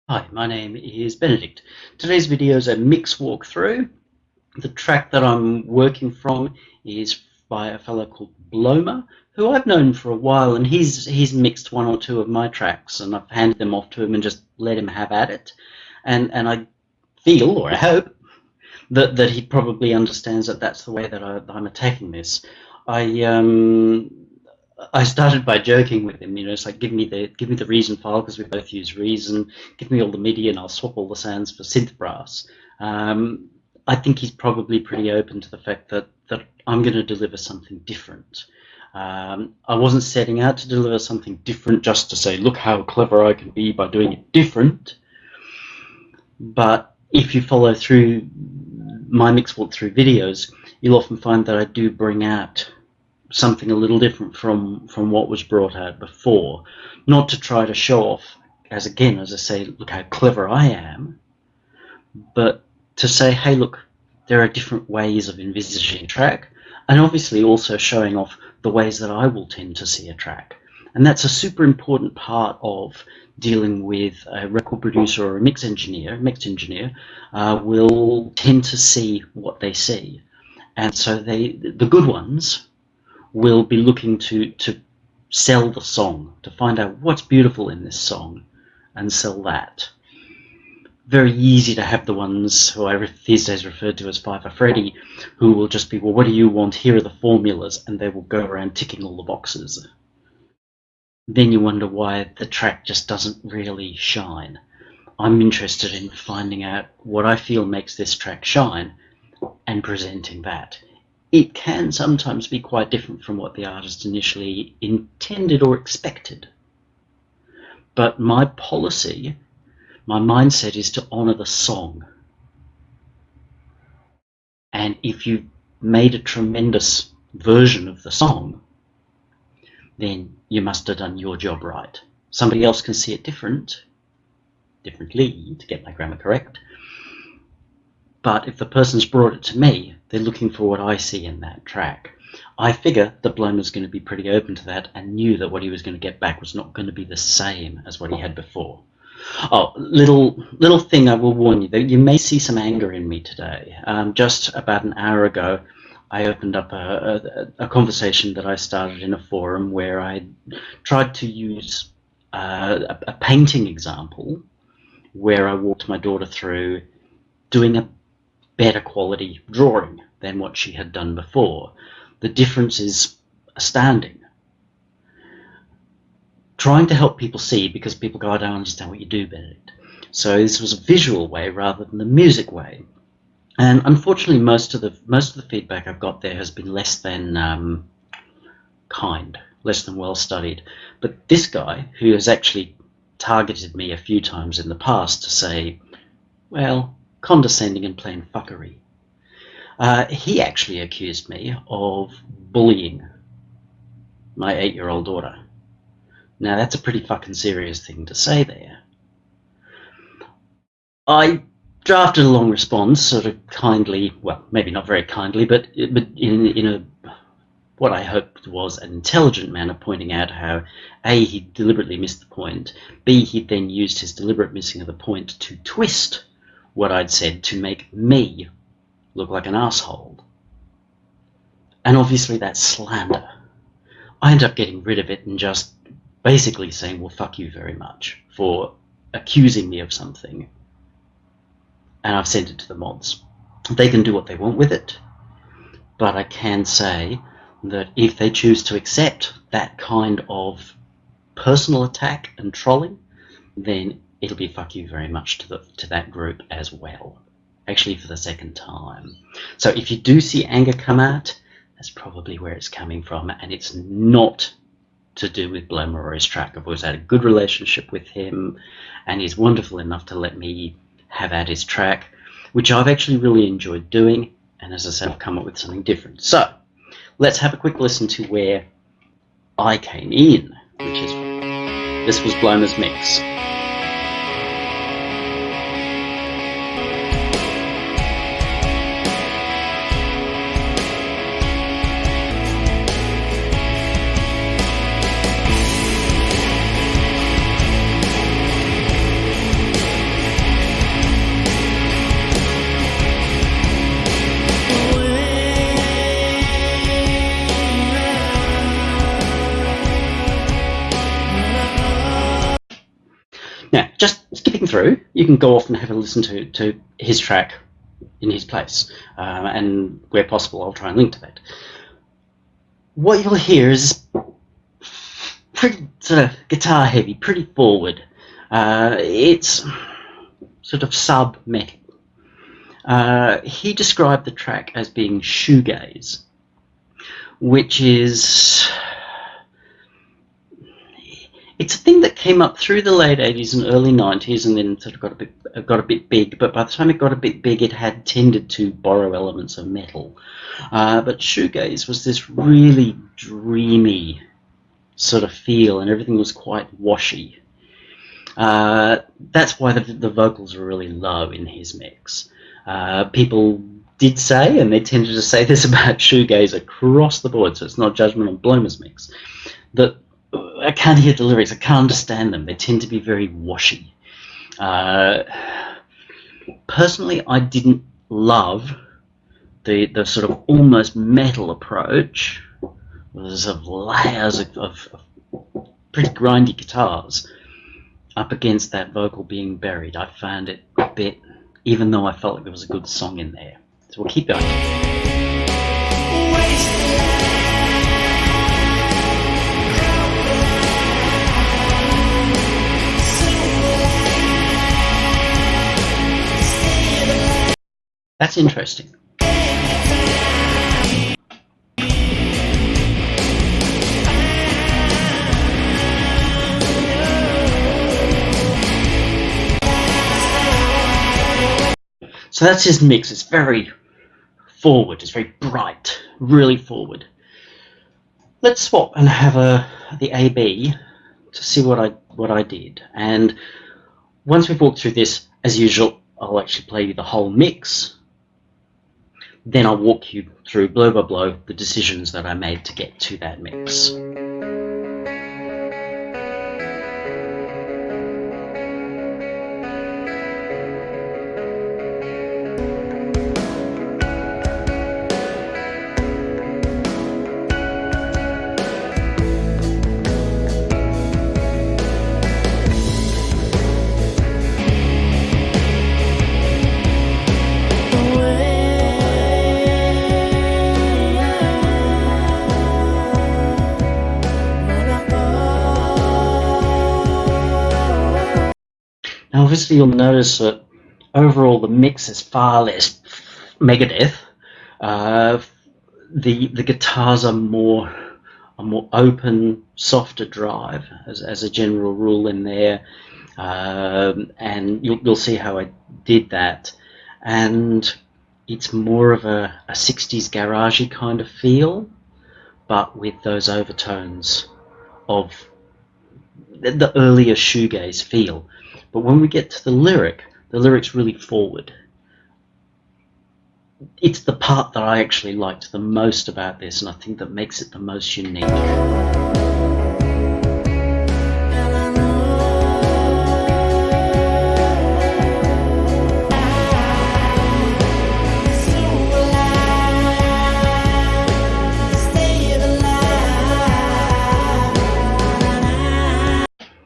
Hi, my name is Benedict. Today's video is a mix walkthrough. The track that I'm working from is by a fellow called Bloma, who I've known for a while, and he's mixed one or two of my tracks, and I've handed them off to him and just let him have at it. And I feel, or I hope, that he probably understands that that's the way that I'm attacking this. I I started by joking with him, it's like give me the Reason file because we both use Reason. Give me all the MIDI and I'll swap all the sounds for synth brass. I think he's probably pretty open to the fact that I'm going to deliver something different. I wasn't setting out to deliver something different just to say, look how clever I can be by doing it different. But if you follow through my mix walkthrough videos, you'll often find that I do bring out something a little different from what was brought out before. Not to try to show off, as I say, look how clever I am, but to say, hey, look, there are different ways of envisaging a track, and obviously also showing off the ways that I will tend to see a track. And that's a super important part of dealing with a record producer or a mixed engineer will tend to see what they see. And so the good ones will be looking to sell the song, to find out what's beautiful in this song and sell that. Very easy to have the ones who I these days referred to as Fiver Freddy, who will just be, well, what do you want? Here are the formulas, and they will go around ticking all the boxes. Then you wonder why the track just doesn't really shine. I'm interested in finding out what I feel makes this track shine and presenting that. It can sometimes be quite different from what the artist initially intended or expected. But my policy, my mindset is to honor the song. And if you made a tremendous version of the song, then you must have done your job right. Somebody else can see it differently, to get my grammar correct. But if the person's brought it to me, they're looking for what I see in that track. I figure that Bloma's going to be pretty open to that and knew that what he was going to get back was not going to be the same as what he had before. Oh, little thing I will warn you, that you may see some anger in me today. Just about an hour ago, I opened up a conversation that I started in a forum where I tried to use a painting example where I walked my daughter through doing a better quality drawing than what she had done before. The difference is astounding. Trying to help people see, because people go, I don't understand what you do, Benedict. So this was a visual way rather than the music way. And unfortunately, most of the feedback I've got there has been less than kind, less than well studied. But this guy, who has actually targeted me a few times in the past to say, well, condescending and plain fuckery, he actually accused me of bullying my 8-year-old daughter. Now, that's a pretty fucking serious thing to say there. I drafted a long response, sort of kindly, well, maybe not very kindly, but in a what I hoped was an intelligent manner, pointing out how A, he deliberately missed the point, B, he then used his deliberate missing of the point to twist what I'd said to make me look like an asshole. And obviously that's slander. I ended up getting rid of it and just basically saying, well, fuck you very much for accusing me of something. And I've sent it to the mods. They can do what they want with it, but I can say that if they choose to accept that kind of personal attack and trolling, then it'll be fuck you very much to that group as well, actually for the second time. So if you do see anger come out, that's probably where it's coming from, and it's not to do with Bloma or his track. I've always had a good relationship with him, and he's wonderful enough to let me have at his track, which I've actually really enjoyed doing, and as I said, I've come up with something different. So let's have a quick listen to where I came in, which is, this was Bloma's mix. just skipping through, you can go off and have a listen to his track in his place, and where possible I'll try and link to that. What you'll hear is pretty sort of guitar heavy, pretty forward. It's sort of sub-metal. He described the track as being shoegaze, which is... It's a thing that came up through the late 80s and early 90s, and then sort of got a bit big, but by the time it got a bit big it had tended to borrow elements of metal. But shoegaze was this really dreamy sort of feel, and everything was quite washy. That's why the vocals are really low in his mix. People did say, and they tended to say this about shoegaze across the board, so it's not judgment on Bloma's mix, that I can't hear the lyrics, I can't understand them, they tend to be very washy. Personally, I didn't love the sort of almost metal approach. There's sort of layers of pretty grindy guitars up against that vocal being buried. I found it a bit, even though I felt like there was a good song in there. So we'll keep going. That's interesting. So that's his mix. It's very forward, it's very bright, really forward. Let's swap and have the A-B to see what I did. And once we've walked through this, as usual, I'll actually play you the whole mix. Then I'll walk you through blow by blow the decisions that I made to get to that mix. Now obviously you'll notice that overall the mix is far less Megadeth. The guitars are more open, softer drive as a general rule in there, and you'll see how I did that. And it's more of a 60s garagey kind of feel, but with those overtones of the earlier shoegaze feel. But when we get to the lyric's really forward. It's the part that I actually liked the most about this, and I think that makes it the most unique.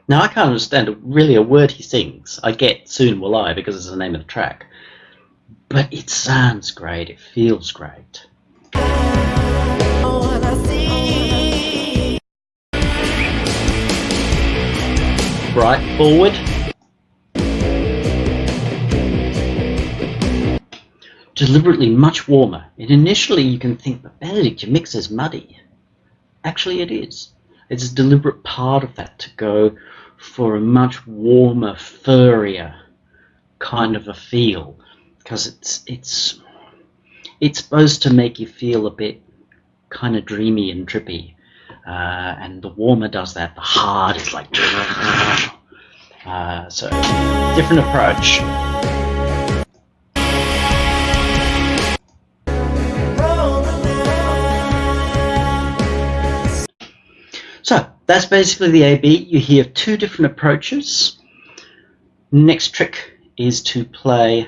Now I can't understand really a word he sings. I get Soon Will I because it's the name of the track. But it sounds great, it feels great. Right, forward. Deliberately much warmer. And initially you can think, but Benedict, your mix is muddy. Actually it is. It's a deliberate part of that to go for a much warmer, furrier kind of a feel, because it's supposed to make you feel a bit kind of dreamy and trippy, and the warmer does that, the hard is like so different approach. So that's basically the A-B. You hear two different approaches. Next trick is to play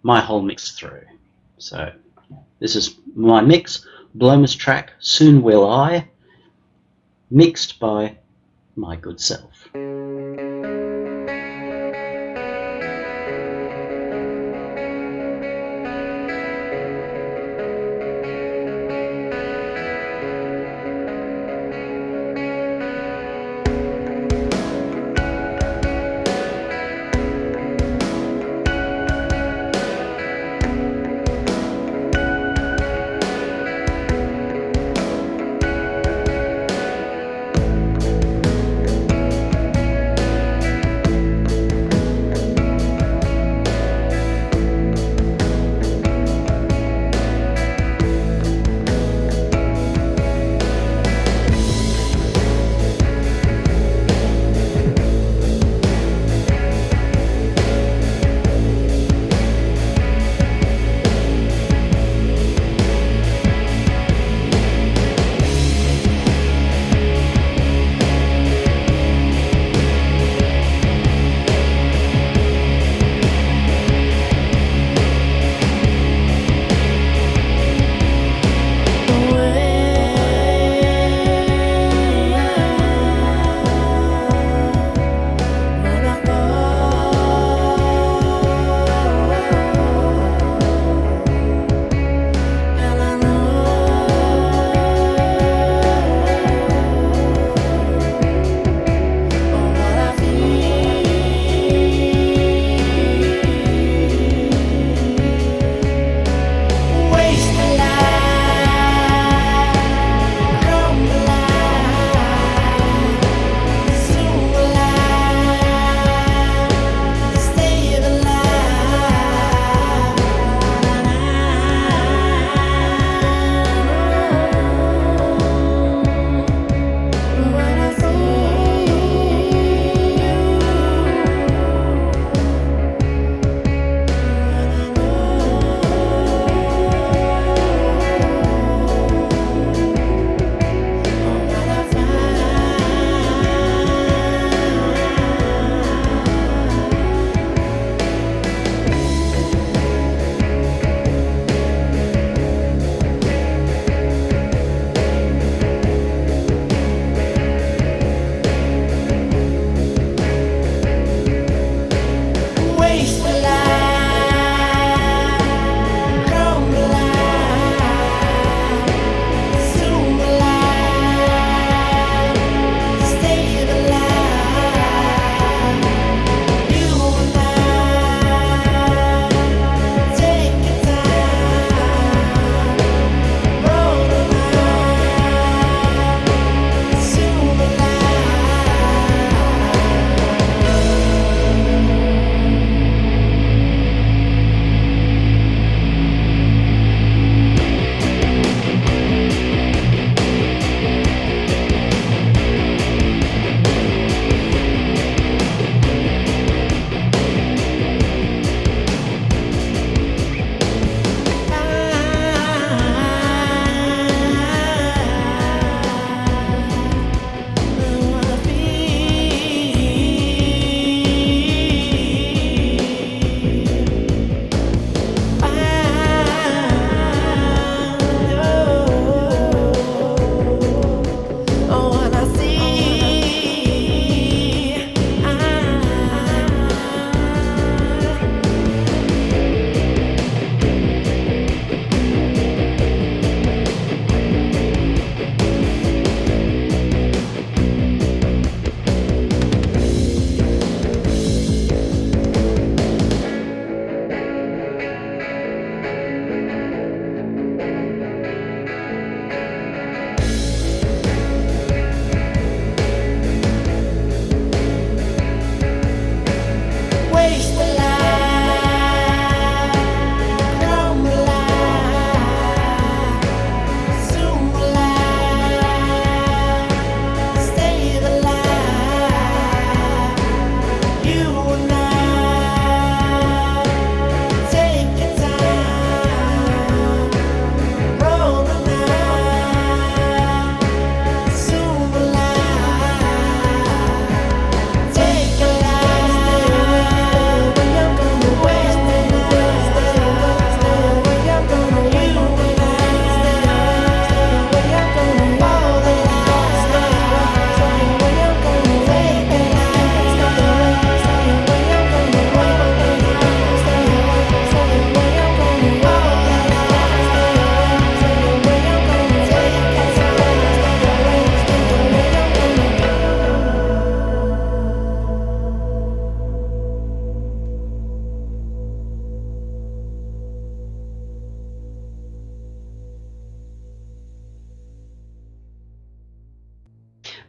my whole mix through. So this is my mix, Bloma's track, Soon Will I, mixed by my good self.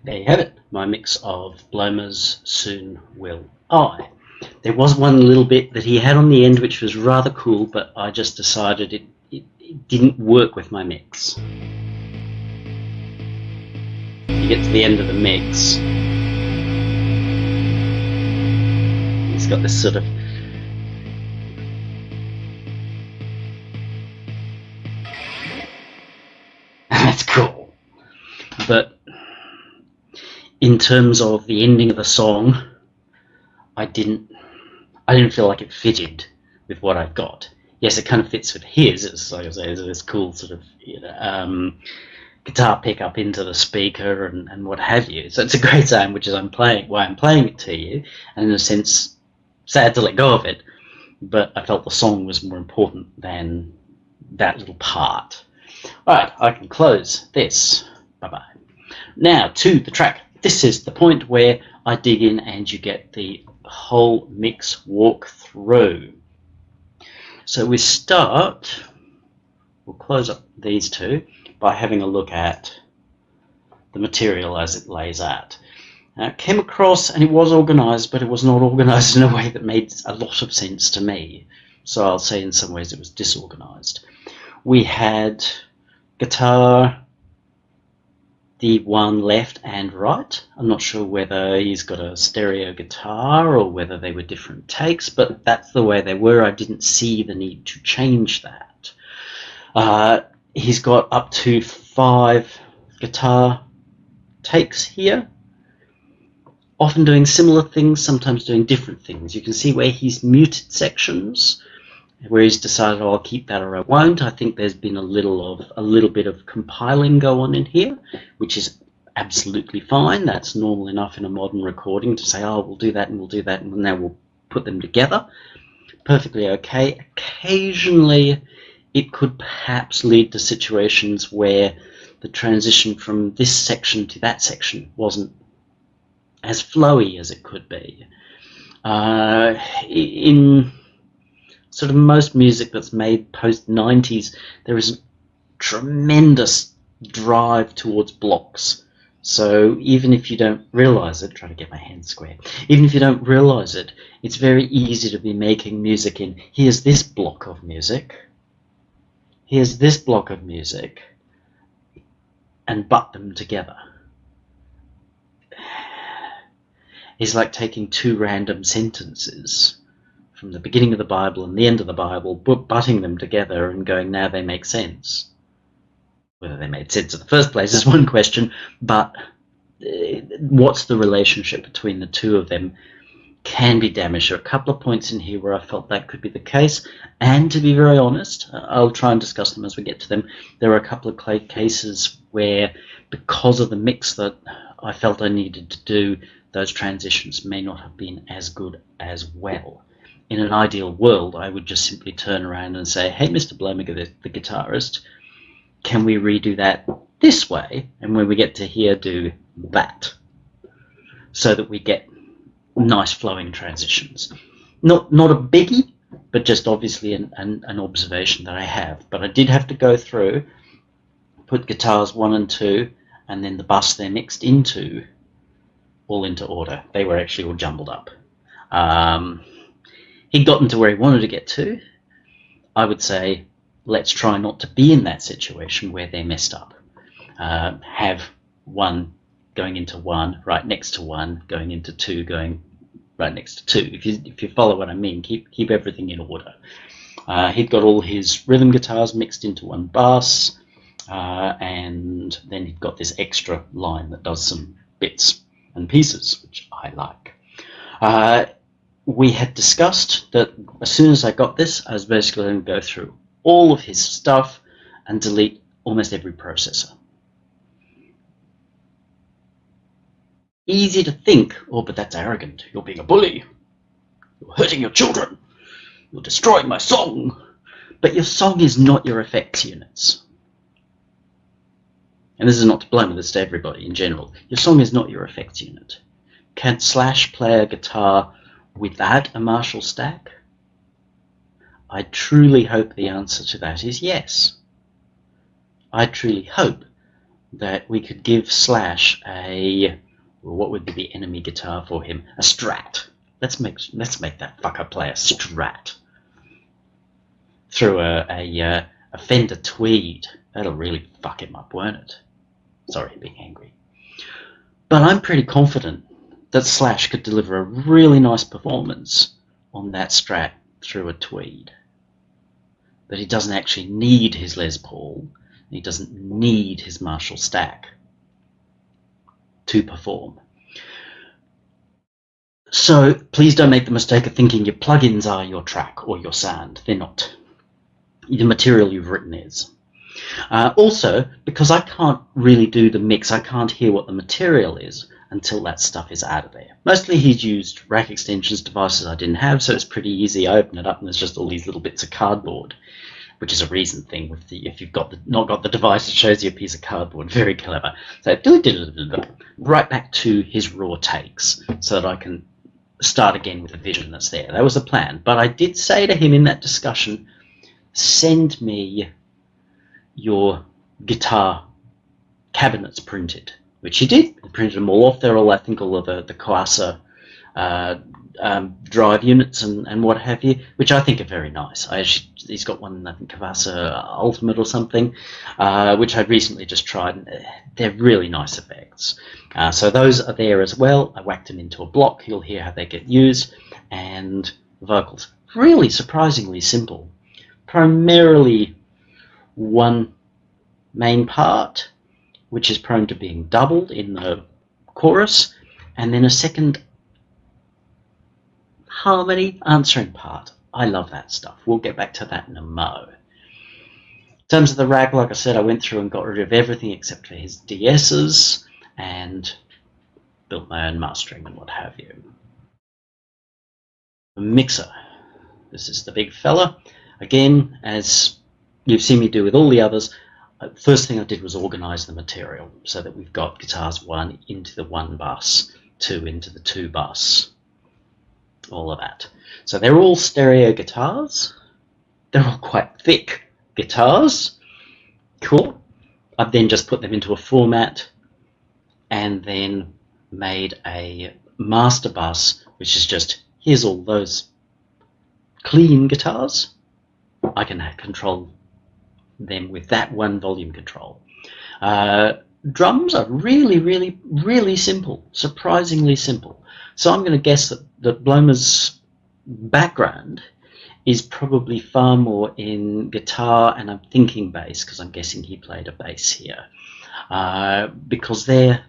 there you have it, my mix of Bloma's Soon Will I. There was one little bit that he had on the end which was rather cool, but I just decided it didn't work with my mix. You get to the end of the mix, he's got this sort of that's cool, but in terms of the ending of the song, I didn't feel like it fitted with what I've got. Yes, it kind of fits with his. It's like I say, it's this cool sort of guitar pickup into the speaker and what have you. So it's a great sound, which is why I'm playing it to you, and in a sense, sad to let go of it. But I felt the song was more important than that little part. All right, I can close this. Bye-bye. Now to the track. This is the point where I dig in and you get the whole mix walkthrough. So we'll close up these two by having a look at the material as it lays out. Now, it came across and it was organised, but it was not organised in a way that made a lot of sense to me. So I'll say in some ways it was disorganised. We had guitar, the one left and right. I'm not sure whether he's got a stereo guitar or whether they were different takes, but that's the way they were. I didn't see the need to change that. He's got up to 5 guitar takes here, often doing similar things, sometimes doing different things. You can see where he's muted sections, where he's decided, oh, I'll keep that or I won't. I think there's been a little bit of compiling go on in here, which is absolutely fine. That's normal enough in a modern recording to say, oh, we'll do that and we'll do that, and now we'll put them together. Perfectly okay. Occasionally, it could perhaps lead to situations where the transition from this section to that section wasn't as flowy as it could be. In sort of most music that's made post-90s, there is a tremendous drive towards blocks. So even if you don't realize it, trying to get my hands square, even if you don't realize it, it's very easy to be making music in, here's this block of music, here's this block of music, and butt them together. It's like taking 2 random sentences from the beginning of the Bible and the end of the Bible, butting them together and going, now they make sense. Whether they made sense in the first place is one question, but what's the relationship between the two of them can be damaged. There are a couple of points in here where I felt that could be the case, and to be very honest, I'll try and discuss them as we get to them. There are a couple of cases where, because of the mix that I felt I needed to do, those transitions may not have been as good as well. In an ideal world, I would just simply turn around and say, hey, Mr. Bloma, the guitarist, can we redo that this way? And when we get to here, do that, so that we get nice flowing transitions. Not a biggie, but just obviously an observation that I have. But I did have to go through, put guitars 1 and 2, and then the bus they're mixed into, all into order. They were actually all jumbled up. He'd gotten to where he wanted to get to. I would say, let's try not to be in that situation where they're messed up. Have 1 going into 1, right next to 1, going into 2, going right next to 2. If you follow what I mean, keep everything in order. He'd got all his rhythm guitars mixed into 1 bus, and then he'd got this extra line that does some bits and pieces, which I like. We had discussed that as soon as I got this, I was basically going to go through all of his stuff and delete almost every processor. Easy to think, oh, but that's arrogant. You're being a bully. You're hurting your children. You're destroying my song. But your song is not your effects units. And this is not to Bloma, this is to everybody in general. Your song is not your effects unit. Can Slash play a guitar without a Marshall stack? I truly hope the answer to that is yes. I truly hope that we could give Slash a Well, what would be the enemy guitar for him? A Strat. Let's make that fucker play a Strat through a Fender Tweed. That'll really fuck him up, won't it? Sorry, being angry. But I'm pretty confident that Slash could deliver a really nice performance on that Strat through a Tweed. But he doesn't actually need his Les Paul. He doesn't need his Marshall stack to perform. So please don't make the mistake of thinking your plugins are your track or your sound. They're not. The material you've written is. Also, because I can't really do the mix, I can't hear what the material is until that stuff is out of there. Mostly he's used rack extensions, devices I didn't have, so it's pretty easy. I open it up and there's just all these little bits of cardboard, which is a recent thing with if you've not got the device, it shows you a piece of cardboard. Very clever. So right back to his raw takes so that I can start again with the vision that's there. That was the plan. But I did say to him in that discussion, send me your guitar cabinets printed, which he did. He printed them all off. They're all, I think, all of the Kawasa drive units and what have you, which I think are very nice. He's got one, I think, Kawasa Ultimate or something, which I'd recently just tried. And they're really nice effects. So those are there as well. I whacked them into a block. You'll hear how they get used. And vocals. Really surprisingly simple. Primarily one main part, which is prone to being doubled in the chorus, and then a second harmony answering part. I love that stuff. We'll get back to that in a mo. In terms of the rack, like I said, I went through and got rid of everything except for his DSs and built my own mastering and what have you. The mixer. This is the big fella. Again, as you've seen me do with all the others, first thing I did was organize the material so that we've got guitars 1 into the 1 bus, 2 into the 2 bus, all of that. So they're all stereo guitars. They're all quite thick guitars. Cool. I've then just put them into a format and then made a master bus, which is just, here's all those clean guitars. I can control them with that one volume control. Drums are really, really, really simple, surprisingly simple. So I'm going to guess that Bloma's background is probably far more in guitar, and I'm thinking bass, because I'm guessing he played a bass here, because they're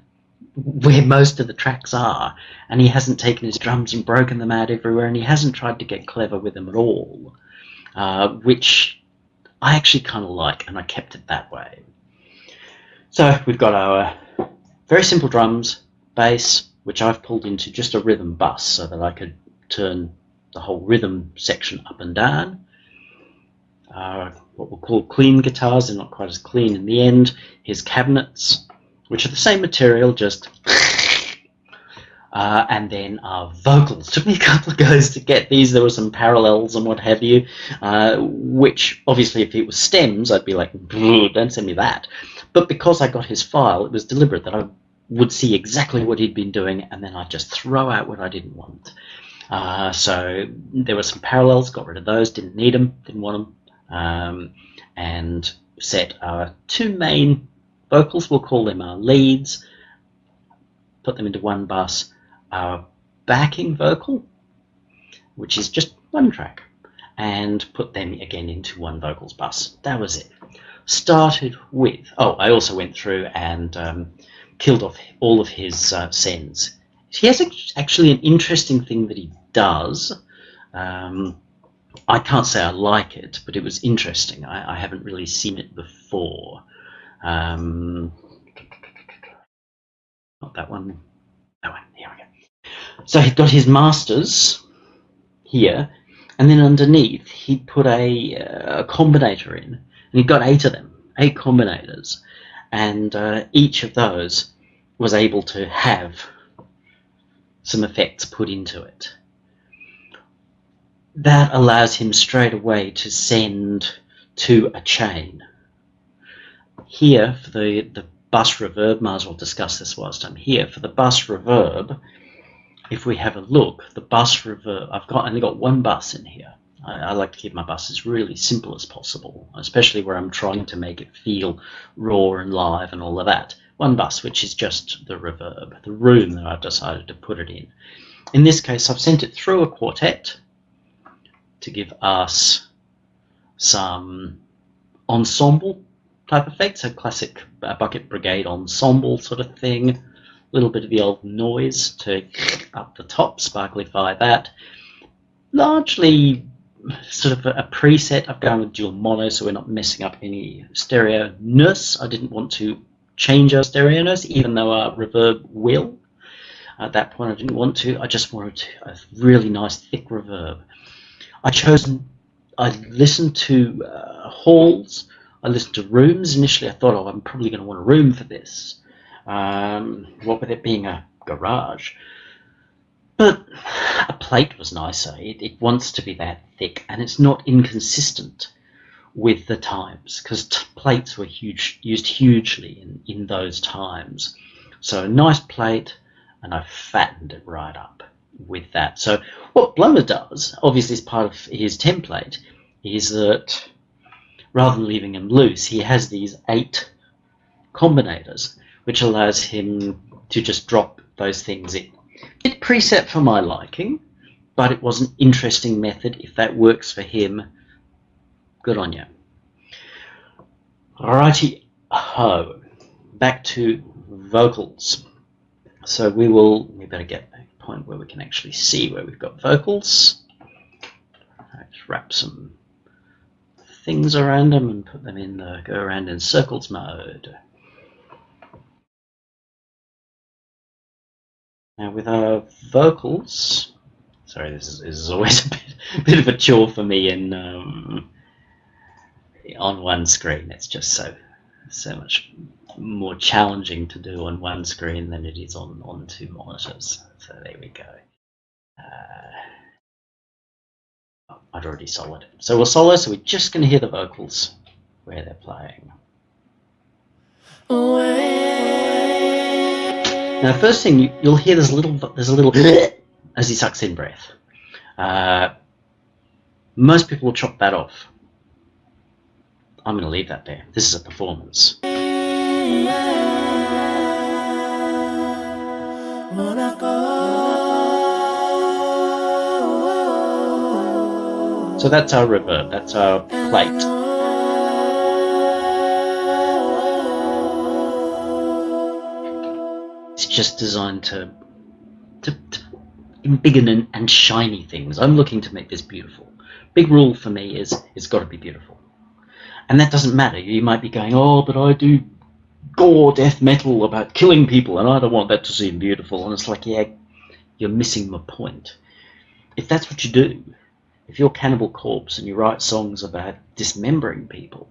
where most of the tracks are, and he hasn't taken his drums and broken them out everywhere, and he hasn't tried to get clever with them at all, which I actually kind of like, and I kept it that way. So we've got our very simple drums, bass, which I've pulled into just a rhythm bus so that I could turn the whole rhythm section up and down. What we'll call clean guitars, they're not quite as clean in the end. His cabinets, which are the same material, just and then our vocals. Took me a couple of goes to get these. There were some parallels and what have you, which obviously if it was stems, I'd be like, don't send me that. But because I got his file, it was deliberate that I would see exactly what he'd been doing, and then I'd just throw out what I didn't want. So there were some parallels, got rid of those, didn't need them, didn't want them, and set our 2 main vocals, we'll call them our leads, put them into 1 bus, our backing vocal, which is just 1 track, and put them again into 1 vocals bus. That was it. Started with, I also went through and killed off all of his sends. He has actually an interesting thing that he does. I can't say I like it, but it was interesting. I haven't really seen it before. Not that one. That one. Here we go. So he'd got his masters here, and then underneath he'd put a combinator in, and he'd got 8 of them, 8 combinators, and each of those was able to have some effects put into it. That allows him straight away to send to a chain. Here, for the bus reverb, might as well discuss this whilst I'm here. For the bus reverb, if we have a look, the bus reverb, I've only got one bus in here. I like to keep my bus as really simple as possible, especially where I'm trying to make it feel raw and live and all of that. One bus, which is just the reverb, the room that I've decided to put it in. In this case, I've sent it through a quartet to give us some ensemble type effects, a classic bucket brigade ensemble sort of thing. A little bit of the old noise to up the top, sparklify that. Largely sort of a preset. I've gone with dual mono, so we're not messing up any stereo-ness. I didn't want to change our stereo-ness, even though our reverb will. At that point, I didn't want to. I just wanted a really nice, thick reverb. I listened to halls. I listened to rooms. Initially, I thought, oh, I'm probably going to want a room for this. What with it being a garage. But a plate was nicer. It wants to be that thick, and it's not inconsistent with the times, because plates were used hugely in those times. So a nice plate, and I fattened it right up with that. So what Bloma does, obviously as part of his template, is that rather than leaving him loose, he has these 8 combinators, which allows him to just drop those things in. It preset for my liking, but it was an interesting method. If that works for him, good on you. Alrighty ho, back to vocals. So we better get a point where we can actually see where we've got vocals. Let's wrap some things around them and put them in the go around in circles mode. Now with our vocals, sorry, this is always a bit of a chore for me in on one screen. It's just so much more challenging to do on one screen than it is on 2 monitors. So there we go. I'd already soloed it. So we'll solo, so we're just going to hear the vocals where they're playing. Now, first thing you'll hear, there's a little as he sucks in breath. Most people will chop that off. I'm going to leave that there. This is a performance. So that's our reverb, that's our plate. It's just designed to embiggen and shiny things. I'm looking to make this beautiful. Big rule for me is it's got to be beautiful. And that doesn't matter. You might be going, oh, but I do gore death metal about killing people and I don't want that to seem beautiful. And it's like, yeah, you're missing my point. If that's what you do, if you're Cannibal Corpse and you write songs about dismembering people,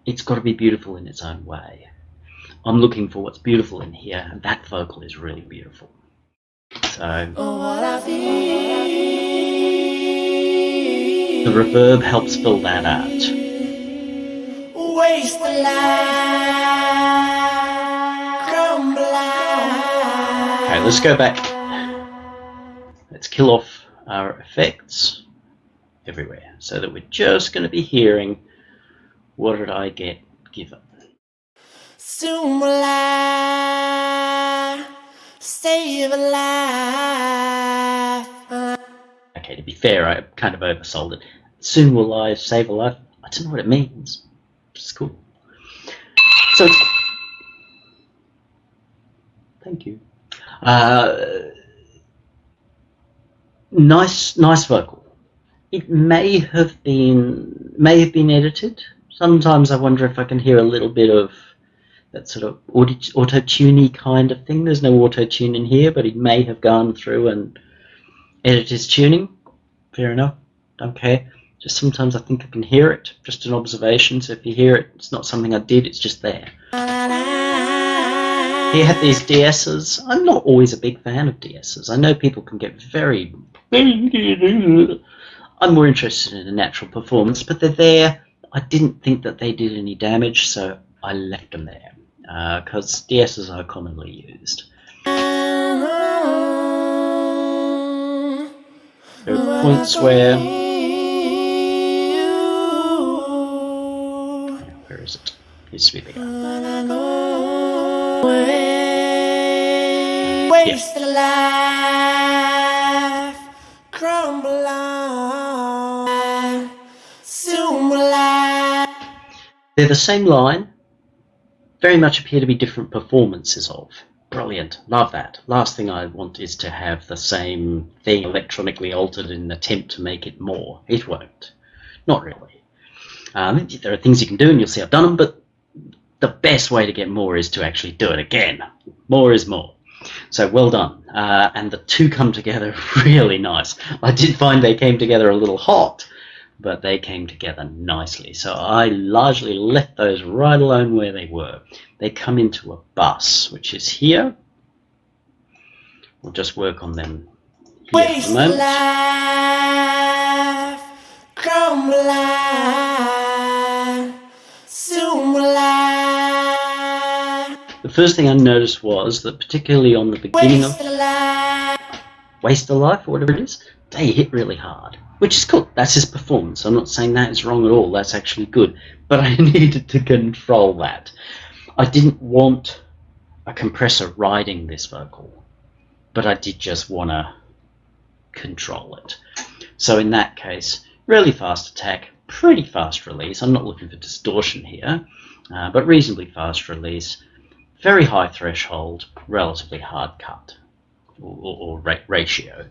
it's got to be beautiful in its own way. I'm looking for what's beautiful in here, and that vocal is really beautiful. So the reverb helps fill that out. Okay, let's go back. Let's kill off our effects everywhere so that we're just going to be hearing what did I get given. Soon will I save a life. Okay, to be fair, I kind of oversold it. Soon will I save a life. I don't know what it means. It's cool. So, thank you. Nice vocal. It may have been edited. Sometimes I wonder if I can hear a little bit of that sort of auto-tuney kind of thing. There's no auto-tune in here, but it may have gone through and edited his tuning. Fair enough. Don't care. Just sometimes I think I can hear it. Just an observation. So if you hear it, it's not something I did. It's just there. He had these DSs. I'm not always a big fan of DSs. I know people can get very... I'm more interested in a natural performance, but they're there. I didn't think that they did any damage, so I left them there. because DSs are commonly used. There are points where is it? It's sweeping up. Waste the life, crumble on, soon will I. They're the same line, very much appear to be different performances of. Brilliant, love that. Last thing I want is to have the same thing electronically altered in an attempt to make it more. It won't. Not really. There are things you can do, and you'll see I've done them, but the best way to get more is to actually do it again. More is more. So well done. And the two come together really nice. I did find they came together a little hot, but they came together nicely. So I largely left those right alone where they were. They come into a bus, which is here. We'll just work on them here for a moment. Life, crumble on, soon will I. The first thing I noticed was that particularly on the beginning of Waste of Life, or whatever it is, they hit really hard, which is cool. That's his performance. I'm not saying that is wrong at all. That's actually good. But I needed to control that. I didn't want a compressor riding this vocal, but I did just want to control it. So in that case, really fast attack, pretty fast release. I'm not looking for distortion here, but reasonably fast release. Very high threshold, relatively hard cut, or ratio.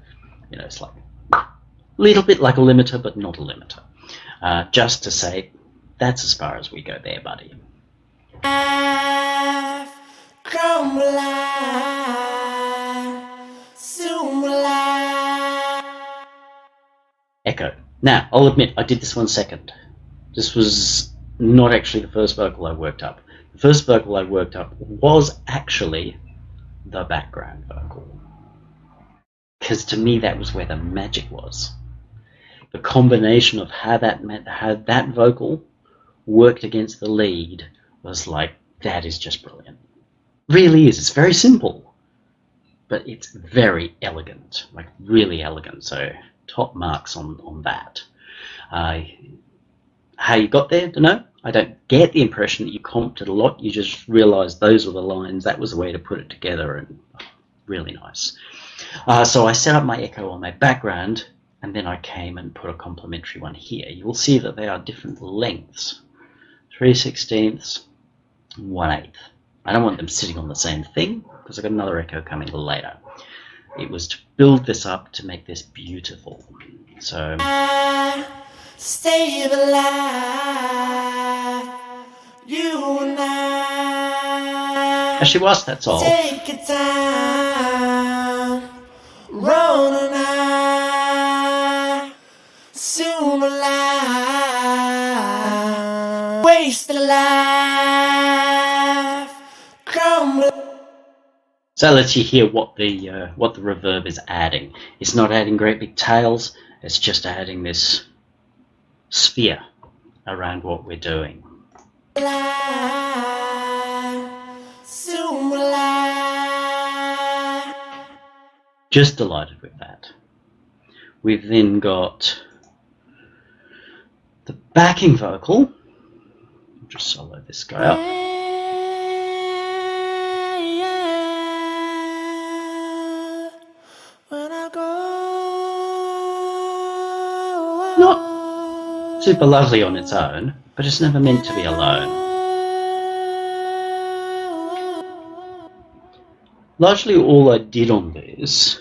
You know, it's like a little bit like a limiter, but not a limiter. Just to say, that's as far as we go there, buddy. Echo. Now, I'll admit, I did this 1 second. This was not actually the first vocal I worked up. The first vocal I worked up was actually the background vocal. Because to me, that was where the magic was. The combination of how that vocal worked against the lead was like, that is just brilliant. Really is. It's very simple, but it's very elegant, like really elegant. So top marks on that. How you got there, don't know. I don't get the impression that you comped it a lot. You just realised those were the lines. That was the way to put it together, and really nice. So I set up my echo on my background, and then I came and put a complementary one here. You will see that they are different lengths, 3/16, 1/8. I don't want them sitting on the same thing because I've got another echo coming later. It was to build this up to make this beautiful. So stay alive, you and I. Actually, whilst that's all, take your time, run and I, soon alive, waste the life, crumble. So let's hear what the reverb is adding. It's not adding great big tails. It's just adding this sphere around what we're doing. Just delighted with that. We've then got the backing vocal. I'll just solo this guy up. Not super lovely on its own, but it's never meant to be alone. Largely all I did on this,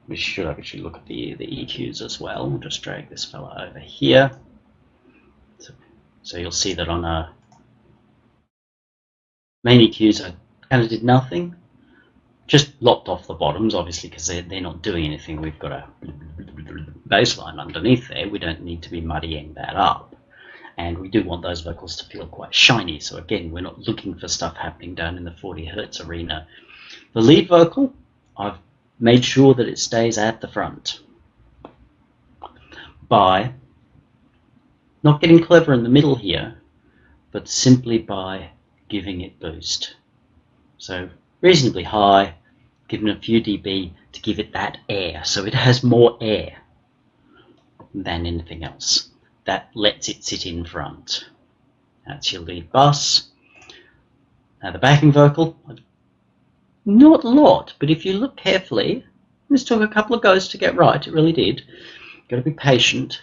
we should actually look at the EQs as well. We'll just drag this fella over here. So you'll see that on our main EQs I kind of did nothing. Just lopped off the bottoms, obviously, because they're not doing anything. We've got a bass line underneath there. We don't need to be muddying that up. And we do want those vocals to feel quite shiny. So again, we're not looking for stuff happening down in the 40 hertz arena. The lead vocal, I've made sure that it stays at the front by not getting clever in the middle here, but simply by giving it boost. So reasonably high, giving a few dB to give it that air, so it has more air than anything else. That lets it sit in front. That's your lead bass. Now the backing vocal, not a lot, but if you look carefully, this took a couple of goes to get right, it really did. Got to be patient.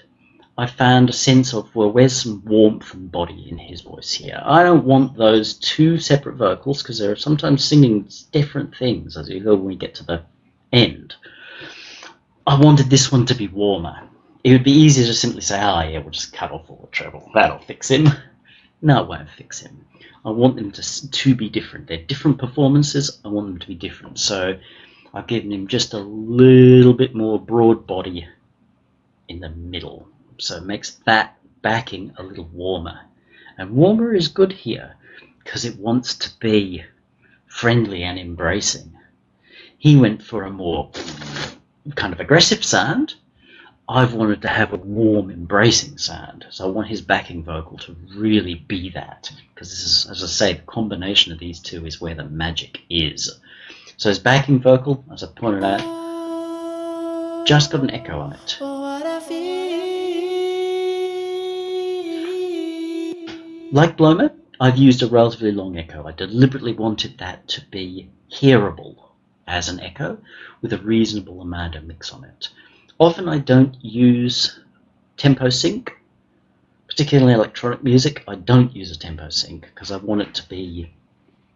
I found a sense of, well, where's some warmth and body in his voice here. I don't want those two separate vocals because they're sometimes singing different things as you go when we get to the end. I wanted this one to be warmer. It would be easier to simply say, oh yeah, we'll just cut off all the treble. That'll fix him. No, it won't fix him. I want them to be different. They're different performances. I want them to be different. So I've given him just a little bit more broad body in the middle. So it makes that backing a little warmer. And warmer is good here because it wants to be friendly and embracing. He went for a more kind of aggressive sound. I've wanted to have a warm, embracing sound. So I want his backing vocal to really be that. Because this is, as I say, the combination of these two is where the magic is. So his backing vocal, as I pointed out, just got an echo on it. Like Bloma, I've used a relatively long echo. I deliberately wanted that to be hearable as an echo with a reasonable amount of mix on it. Often I don't use tempo sync, particularly electronic music. I don't use a tempo sync because I want it to be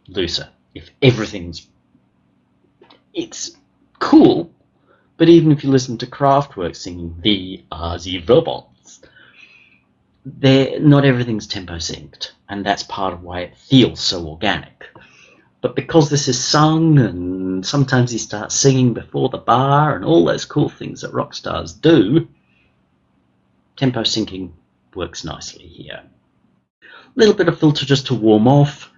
looser. If it's cool, but even if you listen to Kraftwerk singing "We are the robots," not everything's tempo synced, and that's part of why it feels so organic. But because this is sung, and sometimes he starts singing before the bar, and all those cool things that rock stars do, tempo syncing works nicely here. A little bit of filter just to warm off,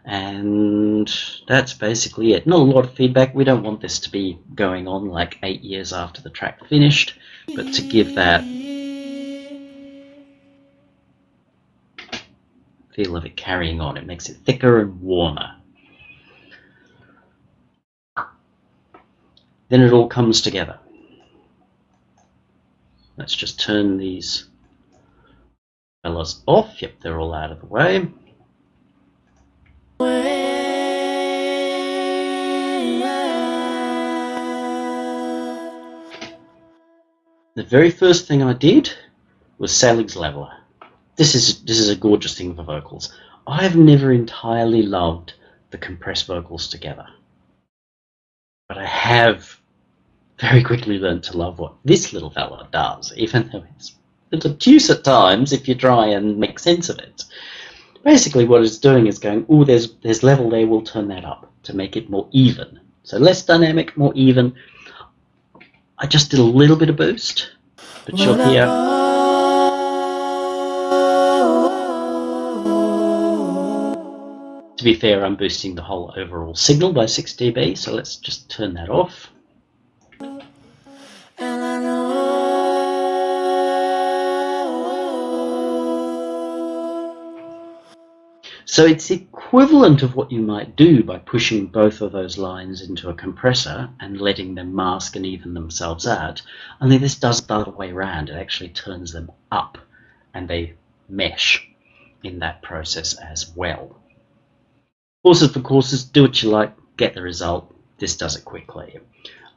and that's basically it. Not a lot of feedback. We don't want this to be going on like 8 years after the track finished, but to give that feel of it carrying on. It makes it thicker and warmer. Then it all comes together. Let's just turn these fellas off. Yep, they're all out of the way. The very first thing I did was Selig's leveler. This is a gorgeous thing for vocals. I've never entirely loved the compressed vocals together, but I have very quickly learned to love what this little fella does, even though it's obtuse at times if you try and make sense of it. Basically what it's doing is going, oh, there's level there, we'll turn that up to make it more even. So less dynamic, more even. I just did a little bit of boost, but you'll hear. To be fair, I'm boosting the whole overall signal by 6 dB, so let's just turn that off. So it's equivalent of what you might do by pushing both of those lines into a compressor and letting them mask and even themselves out, only this does the other way around. It actually turns them up and they mesh in that process as well. Horses for courses, do what you like, get the result. This does it quickly.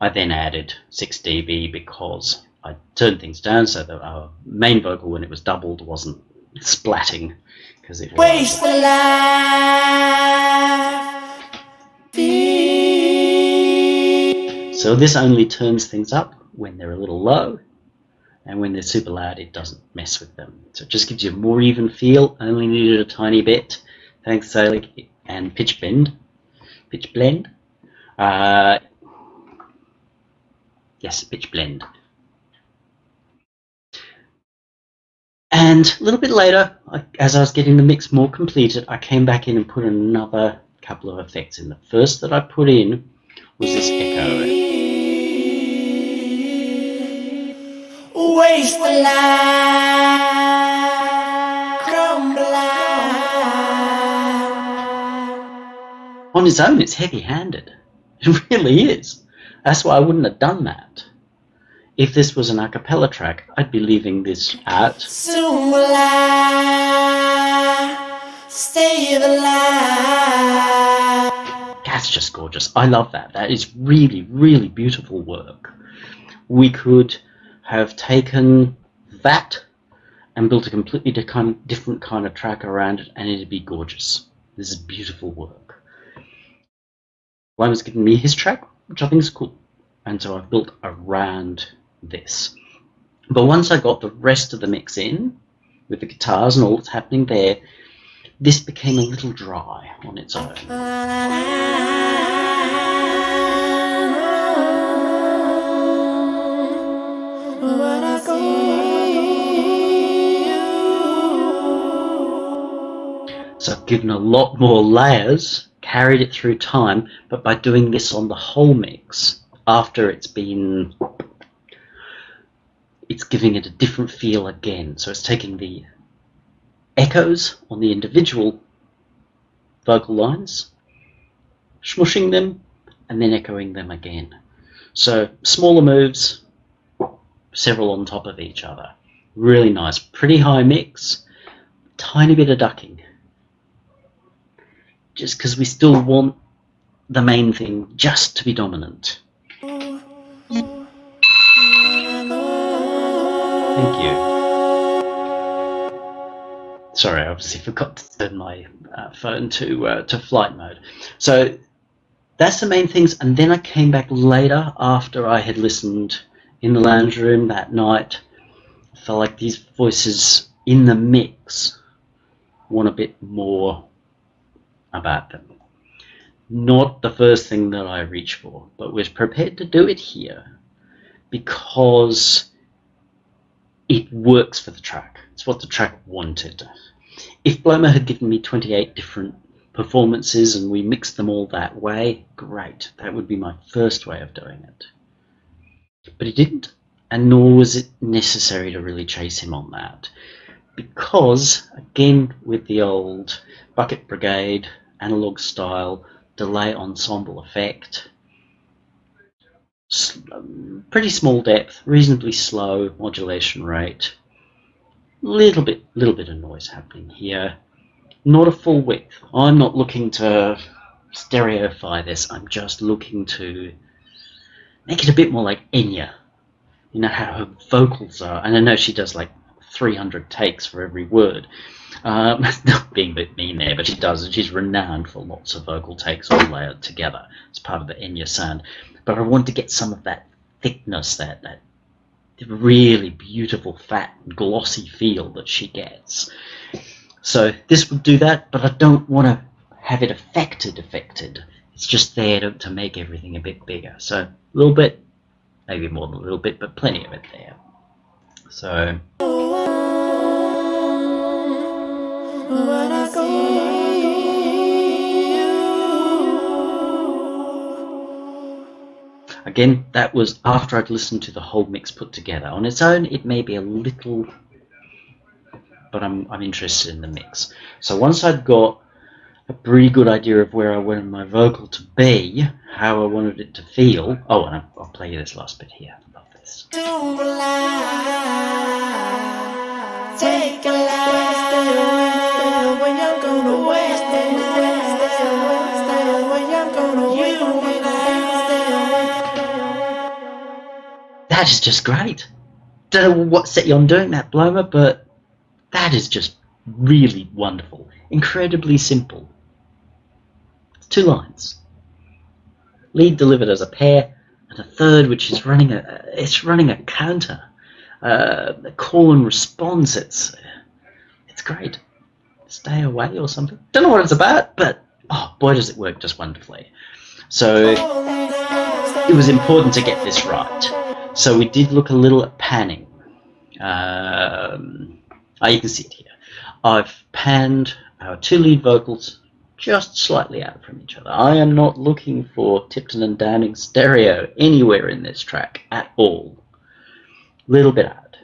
I then added 6 dB because I turned things down so the main vocal, when it was doubled, wasn't splatting because it was. So this only turns things up when they're a little low, and when they're super loud it doesn't mess with them. So it just gives you a more even feel. I only needed a tiny bit. Thanks, Selig. And pitch blend. Yes, pitch blend. And a little bit later, as I was getting the mix more completed, I came back in and put another couple of effects in. The first that I put in was this echo. Waste the life, crumble life. on its own, it's heavy-handed. It really is. That's why I wouldn't have done that. If this was an a cappella track, I'd be leaving this out. Soon will I stay alive. That's just gorgeous. I love that. That is really, really beautiful work. We could have taken that and built a completely different kind of track around it, and it'd be gorgeous. This is beautiful work. Bloma's given me his track, which I think is cool, and so I've built around this. But once I got the rest of the mix in, with the guitars and all that's happening there, this became a little dry on its own. So I've given a lot more layers, carried it through time, but by doing this on the whole mix, after it's giving it a different feel again. So it's taking the echoes on the individual vocal lines, smushing them, and then echoing them again. So smaller moves, several on top of each other. Really nice, pretty high mix, tiny bit of ducking. Just because we still want the main thing just to be dominant. Thank you. Sorry, I obviously forgot to turn my phone to flight mode. So that's the main things, and then I came back later after I had listened in the lounge room that night. I felt like these voices in the mix want a bit more about them. Not the first thing that I reach for, but was prepared to do it here because it works for the track. It's what the track wanted. If Bloma had given me 28 different performances and we mixed them all that way, great. That would be my first way of doing it. But he didn't, and nor was it necessary to really chase him on that. Because, again, with the old Bucket Brigade, analog style, delay ensemble effect, pretty small depth, reasonably slow modulation rate, little bit of noise happening here, not a full width. I'm not looking to stereoify this, I'm just looking to make it a bit more like Enya. You know how her vocals are, and I know she does like 300 takes for every word. Not being a bit mean there, but she does, and she's renowned for lots of vocal takes all layered together. It's part of the Enya sound. But I want to get some of that thickness, that really beautiful, fat, glossy feel that she gets. So this would do that, but I don't want to have it affected. It's just there to make everything a bit bigger. So a little bit, maybe more than a little bit, but plenty of it there. So again, that was after I'd listened to the whole mix put together. On its own, it may be a little, but I'm interested in the mix. So once I'd got a pretty good idea of where I wanted my vocal to be, how I wanted it to feel. Oh, and I'll play you this last bit here. I love this. Take a when you're gonna waste that is just great. Don't know what set you on doing that, Bloma, but that is just really wonderful. Incredibly simple. It's 2 lines. Lead delivered as a pair, and a third which is running a counter. A call and response. It's great. Stay away or something. Don't know what it's about, but oh boy does it work just wonderfully. So it was important to get this right. So we did look a little at panning. You can see it here. I've panned our 2 lead vocals just slightly out from each other. I am not looking for Tipton and Downing stereo anywhere in this track at all. Little bit out.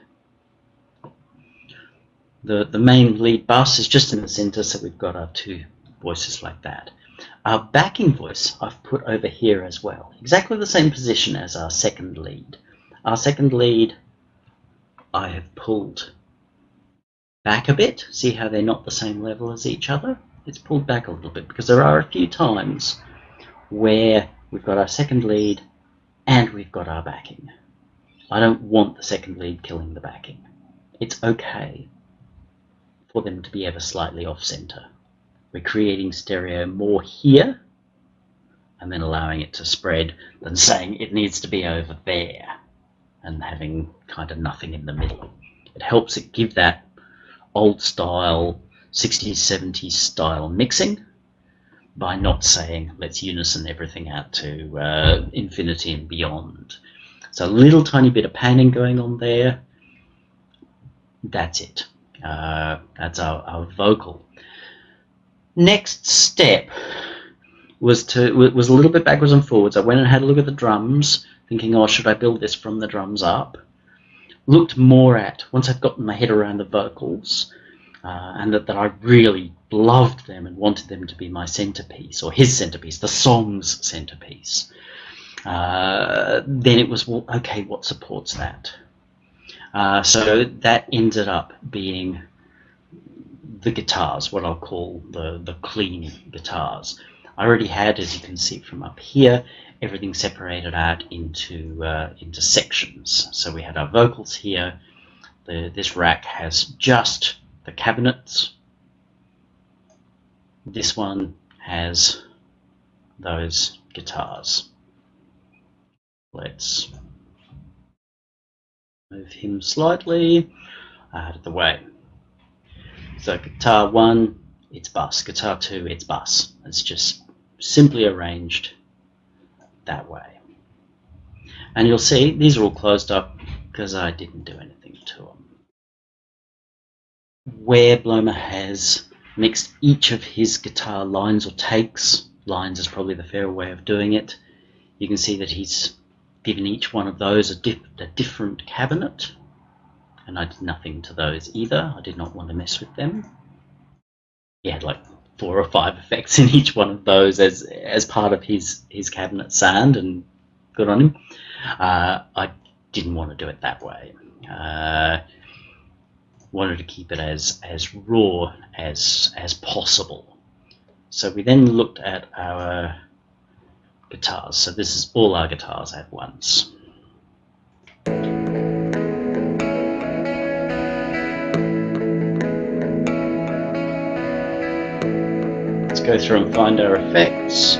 The main lead bass is just in the center, so we've got our 2 voices like that. Our backing voice I've put over here as well, exactly the same position as our second lead. Our second lead I have pulled back a bit. See how they're not the same level as each other? It's pulled back a little bit because there are a few times where we've got our second lead and we've got our backing. I don't want the second lead killing the backing. It's okay for them to be ever slightly off center. We're creating stereo more here and then allowing it to spread than saying it needs to be over there and having kind of nothing in the middle. It helps it give that old style 60s 70s style mixing by not saying let's unison everything out to infinity and beyond. So a little tiny bit of panning going on there. That's it. That's our vocal. Next step was a little bit backwards and forwards. I went and had a look at the drums, thinking, oh, should I build this from the drums up? Looked more at, once I'd gotten my head around the vocals, and that I really loved them and wanted them to be my centerpiece, or his centerpiece, the song's centerpiece. Then it was, well, okay, what supports that? So that ended up being the guitars, what I'll call the clean guitars. I already had, as you can see from up here, everything separated out into sections. So we had our vocals here. This rack has just the cabinets. This one has those guitars. Let's move him slightly out of the way. So guitar 1, it's bass. Guitar 2, it's bass. It's just simply arranged that way. And you'll see these are all closed up because I didn't do anything to them. Where Bloma has mixed each of his guitar lines or takes, lines is probably the fairer way of doing it, you can see that he's given each one of those a different cabinet. And I did nothing to those either. I did not want to mess with them. He had like 4 or 5 effects in each one of those as part of his cabinet sound, and good on him. I didn't want to do it that way. Wanted to keep it as raw as possible. So we then looked at our guitars. So this is all our guitars at once. Let's go through and find our effects.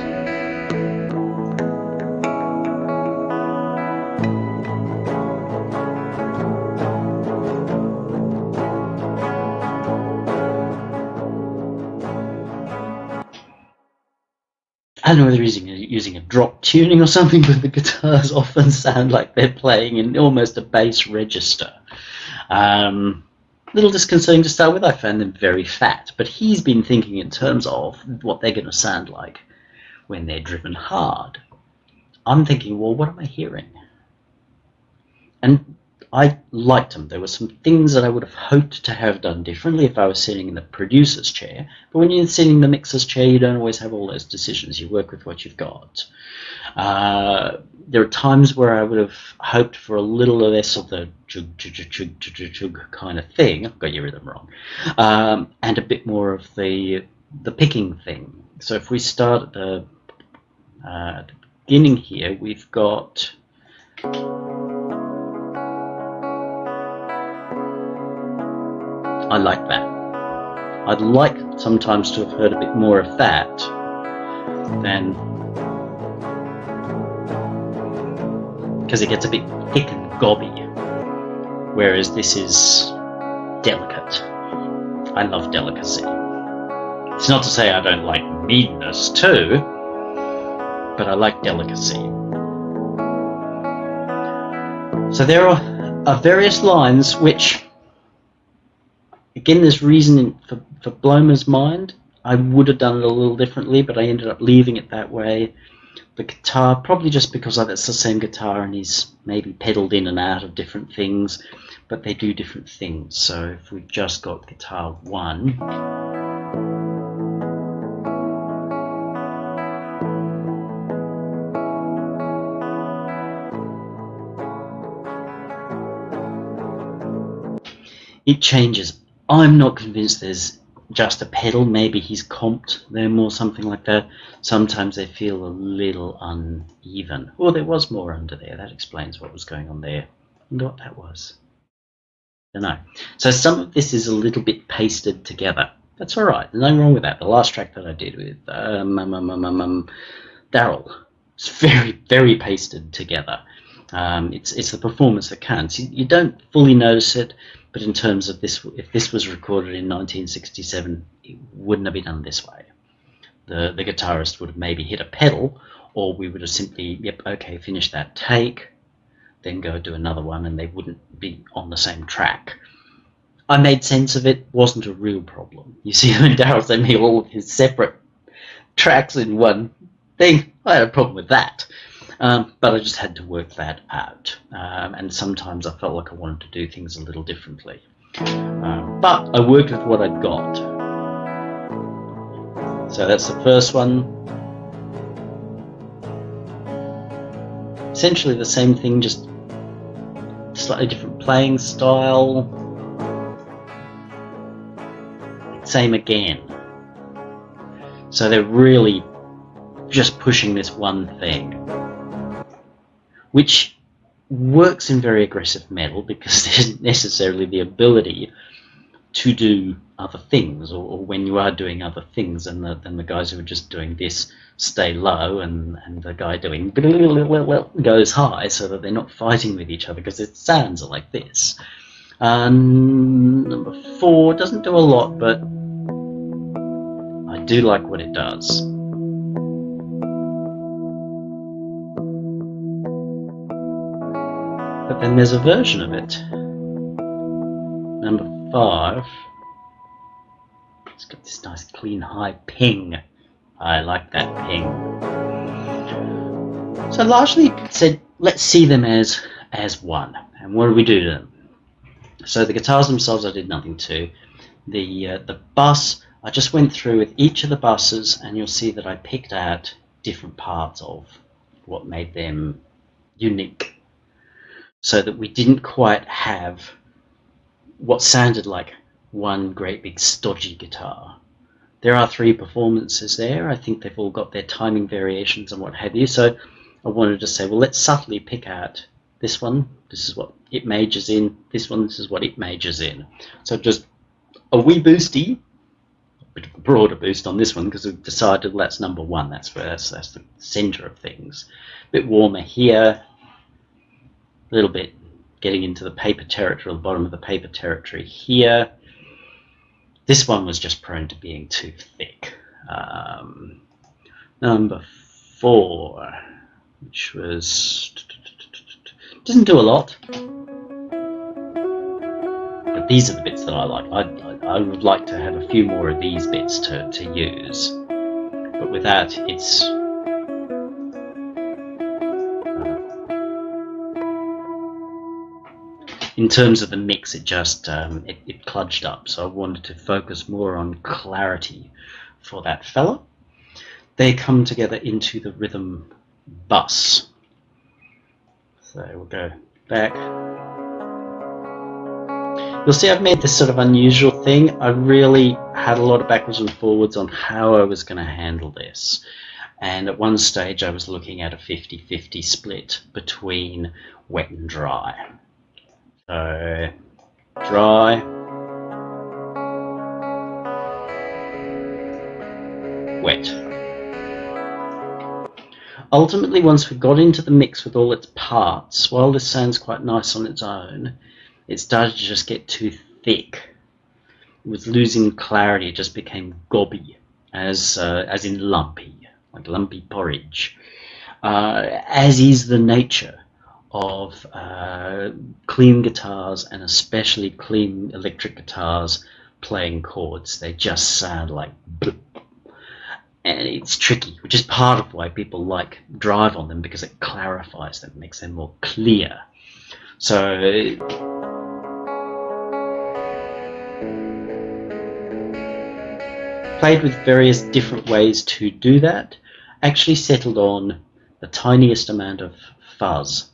I don't know whether using a drop tuning or something, but the guitars often sound like they're playing in almost a bass register. Little disconcerting to start with. I found them very fat, but he's been thinking in terms of what they're going to sound like when they're driven hard. I'm thinking, well, what am I hearing? And I liked them. There were some things that I would have hoped to have done differently if I was sitting in the producer's chair. But when you're sitting in the mixer's chair, you don't always have all those decisions. You work with what you've got. There are times where I would have hoped for a little less of the chug, chug, chug, chug, chug, chug kind of thing. I've got your rhythm wrong. And a bit more of the picking thing. So if we start at the beginning here, we've got... I like that. I'd like sometimes to have heard a bit more of that than... because it gets a bit thick and gobby, whereas this is delicate. I love delicacy. It's not to say I don't like meanness too, but I like delicacy. So there are various lines which, again, there's reason for Bloma's mind. I would have done it a little differently, but I ended up leaving it that way. The guitar, probably just because it's the same guitar and he's maybe pedalled in and out of different things, but they do different things. So if we've just got guitar 1, it changes. I'm not convinced there's just a pedal. Maybe he's comped them or something like that. Sometimes they feel a little uneven. Oh, there was more under there. That explains what was going on there. I wonder what that was. I don't know. So some of this is a little bit pasted together. That's all right. There's nothing wrong with that. The last track that I did with Daryl, it's very, very pasted together. It's the performance that counts. You don't fully notice it, but in terms of this, if this was recorded in 1967, it wouldn't have been done this way. The guitarist would have maybe hit a pedal, or we would have simply, yep, okay, finish that take, then go do another one, and they wouldn't be on the same track. I made sense of it. Wasn't a real problem. You see, when Daryl sent me all of his separate tracks in one thing, I had a problem with that. But I just had to work that out. And sometimes I felt like I wanted to do things a little differently. But I worked with what I'd got. So that's the first one. Essentially the same thing, just slightly different playing style. Same again. So they're really just pushing this one thing, which works in very aggressive metal because there isn't necessarily the ability to do other things, or when you are doing other things, and the guys who are just doing this stay low, and the guy doing goes high, so that they're not fighting with each other, because it sounds like this. Number 4 doesn't do a lot, but I do like what it does. But then there's a version of it. Number 5. It's got this nice clean high ping. I like that ping. So largely said, let's see them as one. And what do we do to them? So the guitars themselves I did nothing to. The bus, I just went through with each of the buses, and you'll see that I picked out different parts of what made them unique, so that we didn't quite have what sounded like one great big stodgy guitar. There are 3 performances there. I think they've all got their timing variations and what have you, so I wanted to say, well, let's subtly pick out this one. This is what it majors in. This one, this is what it majors in. So just a wee boosty, a bit of a broader boost on this one, because we've decided, well, that's number 1. That's the center of things. A bit warmer here, a little bit getting into the paper territory, the bottom of the paper territory here. This one was just prone to being too thick. Number 4, which was, doesn't do a lot, but these are the bits that I like. I would like to have a few more of these bits to use, but with that, it's in terms of the mix, it just it kludged up. So I wanted to focus more on clarity for that fella. They come together into the rhythm bus. So we'll go back. You'll see I've made this sort of unusual thing. I really had a lot of backwards and forwards on how I was going to handle this. And at one stage I was looking at a 50-50 split between wet and dry. So, dry, wet. Ultimately, once we got into the mix with all its parts, while this sounds quite nice on its own, it started to just get too thick. It was losing clarity. It just became gobby, as in lumpy, like lumpy porridge, as is the nature of clean guitars, and especially clean electric guitars playing chords. They just sound like bloop. And it's tricky, which is part of why people like drive on them, because it clarifies them, makes them more clear. So played with various different ways to do that. Actually settled on the tiniest amount of fuzz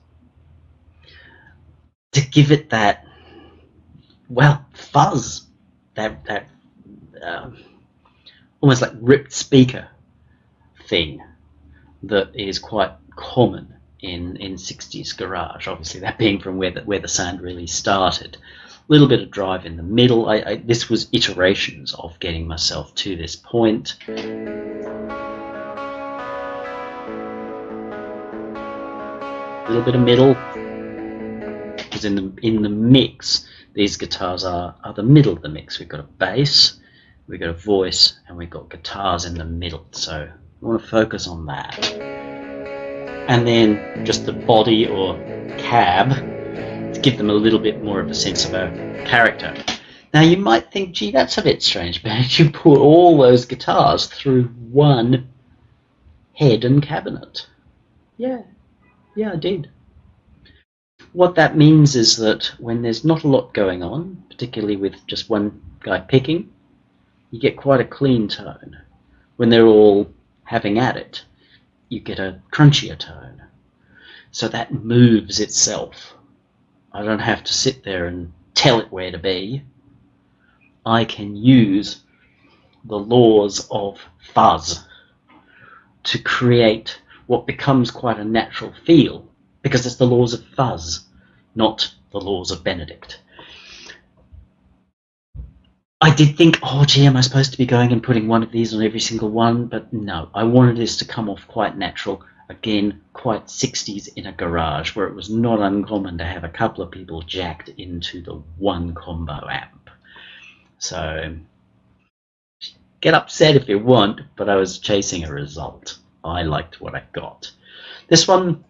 to give it that well, fuzz, that almost like ripped speaker thing that is quite common in 60s garage. Obviously, that being from where the sound really started. A little bit of drive in the middle. This was iterations of getting myself to this point. A little bit of middle, because in the mix, these guitars are the middle of the mix. We've got a bass, we've got a voice, and we've got guitars in the middle. So I want to focus on that. And then just the body or cab to give them a little bit more of a sense of a character. Now you might think, gee, that's a bit strange, but you put all those guitars through one head and cabinet. Yeah, I did. What that means is that when there's not a lot going on, particularly with just one guy picking, you get quite a clean tone. When they're all having at it, you get a crunchier tone. So that moves itself. I don't have to sit there and tell it where to be. I can use the laws of fuzz to create what becomes quite a natural feel, because it's the laws of fuzz, not the laws of Benedict. I did think, oh gee, am I supposed to be going and putting one of these on every single one? But no, I wanted this to come off quite natural. Again, quite 60s in a garage, where it was not uncommon to have a couple of people jacked into the one combo amp. So get upset if you want, but I was chasing a result. I liked what I got. This one,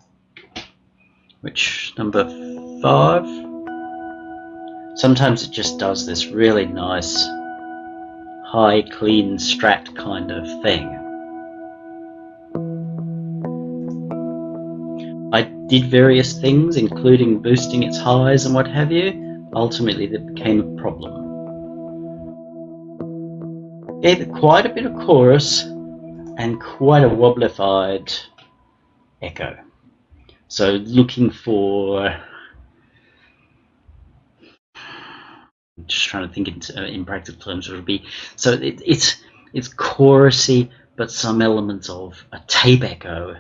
which number 5, sometimes it just does this really nice high clean strat kind of thing. I did various things, including boosting its highs and what have you. Ultimately that became a problem. Gave it quite a bit of chorus and quite a wobblified echo. So looking for, I'm just trying to think in practical terms what it would be. So it's chorusy, but some elements of a tape echo,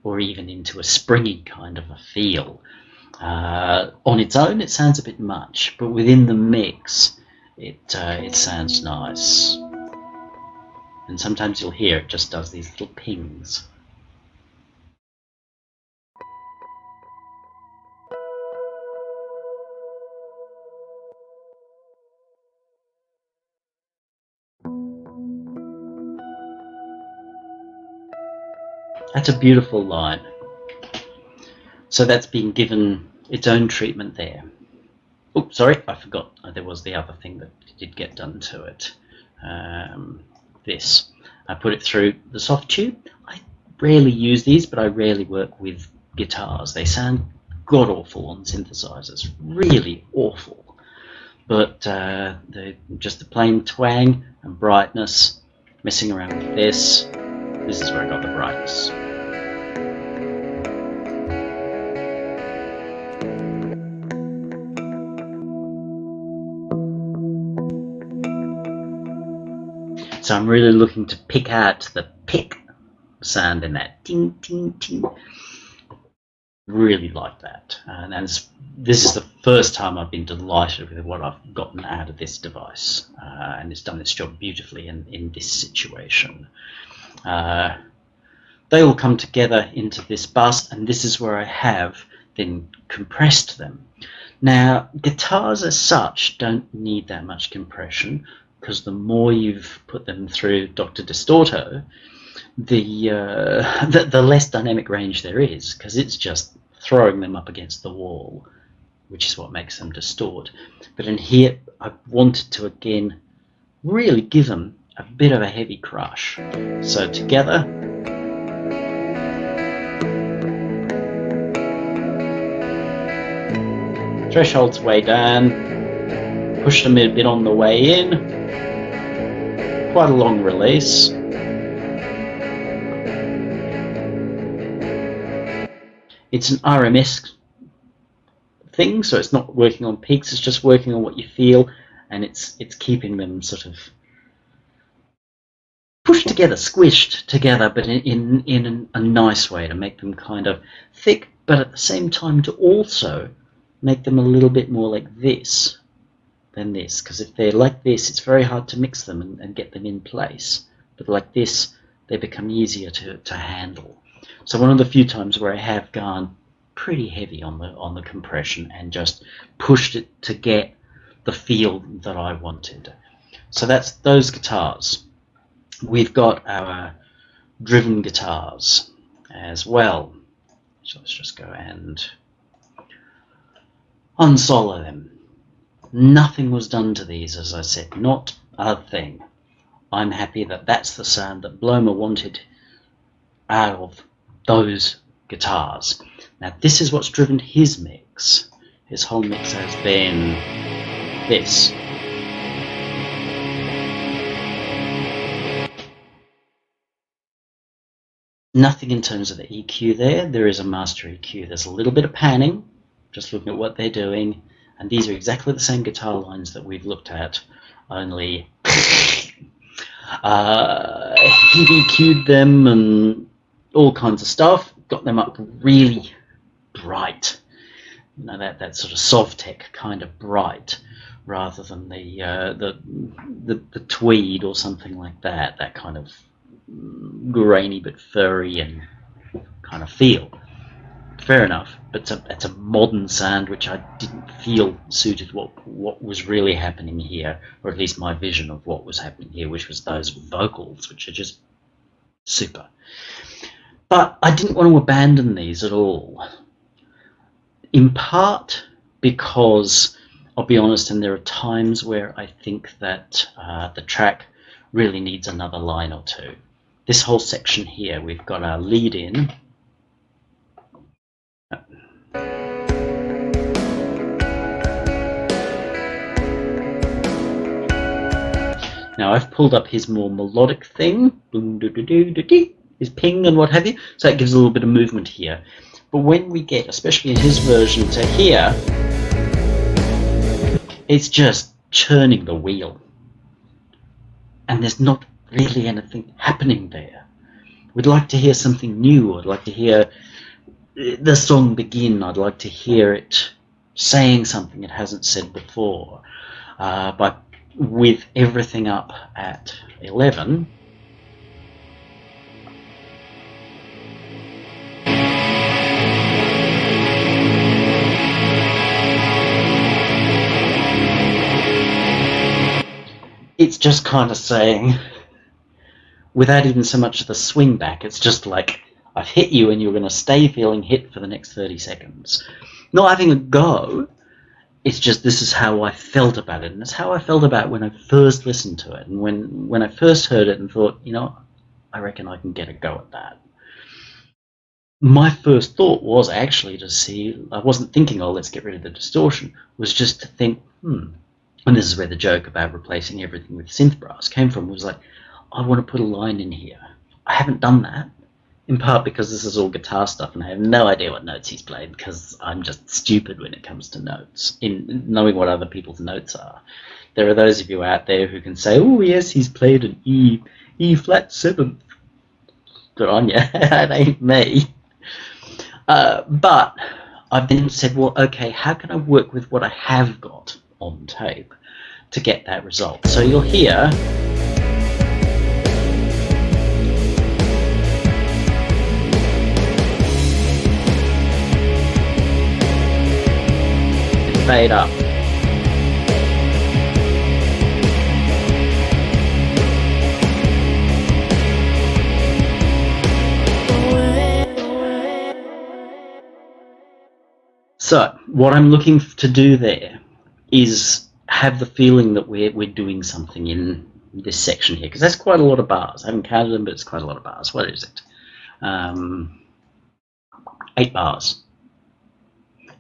or even into a springy kind of a feel. On its own, it sounds a bit much, but within the mix, it sounds nice. And sometimes you'll hear it just does these little pings. That's a beautiful line. So that's been given its own treatment there. Oh, sorry, I forgot. There was the other thing that did get done to it. This. I put it through the soft tube. I rarely use these, but I rarely work with guitars. They sound god-awful on synthesizers. Really awful. But just the plain twang and brightness, messing around with this. This is where I got the brightness. So I'm really looking to pick out the pick sound in that ting, ting, ting. Really like that. And this is the first time I've been delighted with what I've gotten out of this device. And it's done its job beautifully in this situation. They all come together into this bus, and this is where I have then compressed them. Now, guitars as such don't need that much compression, because the more you've put them through Dr. Distorto, the less dynamic range there is, because it's just throwing them up against the wall, which is what makes them distort. But in here, I wanted to again really give them a bit of a heavy crush. So together, threshold's way down, pushed them a bit on the way in. Quite a long release. It's an RMS thing, so it's not working on peaks, it's just working on what you feel, and it's keeping them sort of pushed together, squished together, but in a nice way to make them kind of thick, but at the same time to also make them a little bit more like this than this, because if they're like this, it's very hard to mix them and get them in place. But like this, they become easier to handle. So one of the few times where I have gone pretty heavy on the compression and just pushed it to get the feel that I wanted. So that's those guitars. We've got our driven guitars as well. So let's just go and unsolo them. Nothing was done to these, as I said, not a thing. I'm happy that that's the sound that Bloma wanted out of those guitars. Now this is what's driven his mix. His whole mix has been this. Nothing in terms of the EQ there. There is a master EQ. There's a little bit of panning, just looking at what they're doing. And these are exactly the same guitar lines that we've looked at, only he EQ'd them and all kinds of stuff, got them up really bright. You know, that sort of Sovtech kind of bright, rather than the tweed or something like that, that kind of grainy but furry and kind of feel. Fair enough, but it's a modern sound which I didn't feel suited what was really happening here, or at least my vision of what was happening here, which was those vocals, which are just super. But I didn't want to abandon these at all, in part because, I'll be honest, and there are times where I think that the track really needs another line or two. This whole section here, we've got our lead in. Now I've pulled up his more melodic thing, his ping and what have you, so it gives a little bit of movement here. But when we get, especially in his version, to here, it's just churning the wheel. And there's not really anything happening there. We'd like to hear something new. I'd like to hear the song begin. I'd like to hear it saying something it hasn't said before. But with everything up at 11, it's just kind of saying, without even so much of the swing back, it's just like, I've hit you and you're going to stay feeling hit for the next 30 seconds. Not having a go, it's just this is how I felt about it. And it's how I felt about it when I first listened to it. And when I first heard it and thought, you know, I reckon I can get a go at that. My first thought was actually to see, I wasn't thinking, oh, let's get rid of the distortion, was just to think, and this is where the joke about replacing everything with synth brass came from, was like, I want to put a line in here. I haven't done that, in part because this is all guitar stuff and I have no idea what notes he's played, because I'm just stupid when it comes to notes, in knowing what other people's notes are. There are those of you out there who can say, oh yes, he's played an E flat 7th. Good on you, that ain't me. But I've then said, well, okay, how can I work with what I have got on tape to get that result? So you'll hear it fade up. So what I'm looking to do there is have the feeling that we're doing something in this section here, because that's quite a lot of bars. I haven't counted them, but it's quite a lot of bars. What is it? 8 bars.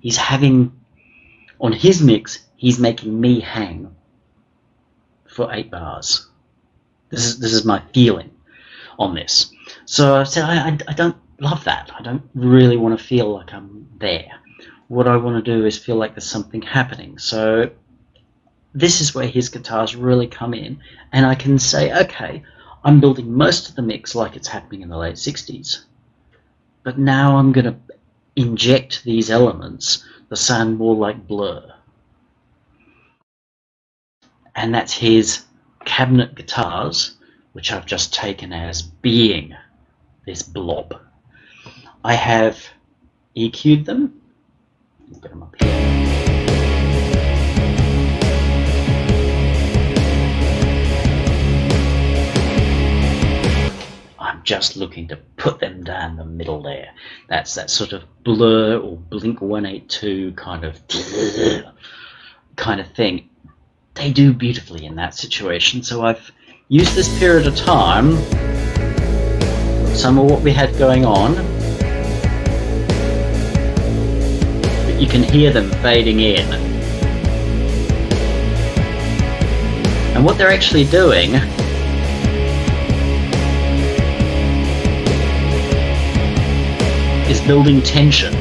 He's having, on his mix, he's making me hang for 8 bars. This is my feeling on this. So I said, I don't love that. I don't really want to feel like I'm there. what I want to do is feel like there's something happening. So this is where his guitars really come in, and I can say, okay, I'm building most of the mix like it's happening in the late 60s, but now I'm going to inject these elements that sound more like Blur. And that's his cabinet guitars, which I've just taken as being this blob. I have EQ'd them. I'll get them up here. I'm just looking to put them down the middle there. That's that sort of Blur or Blink 182 kind of thing. They do beautifully in that situation. So I've used this period of time, some of what we had going on, but you can hear them fading in. And what they're actually doing is building tension.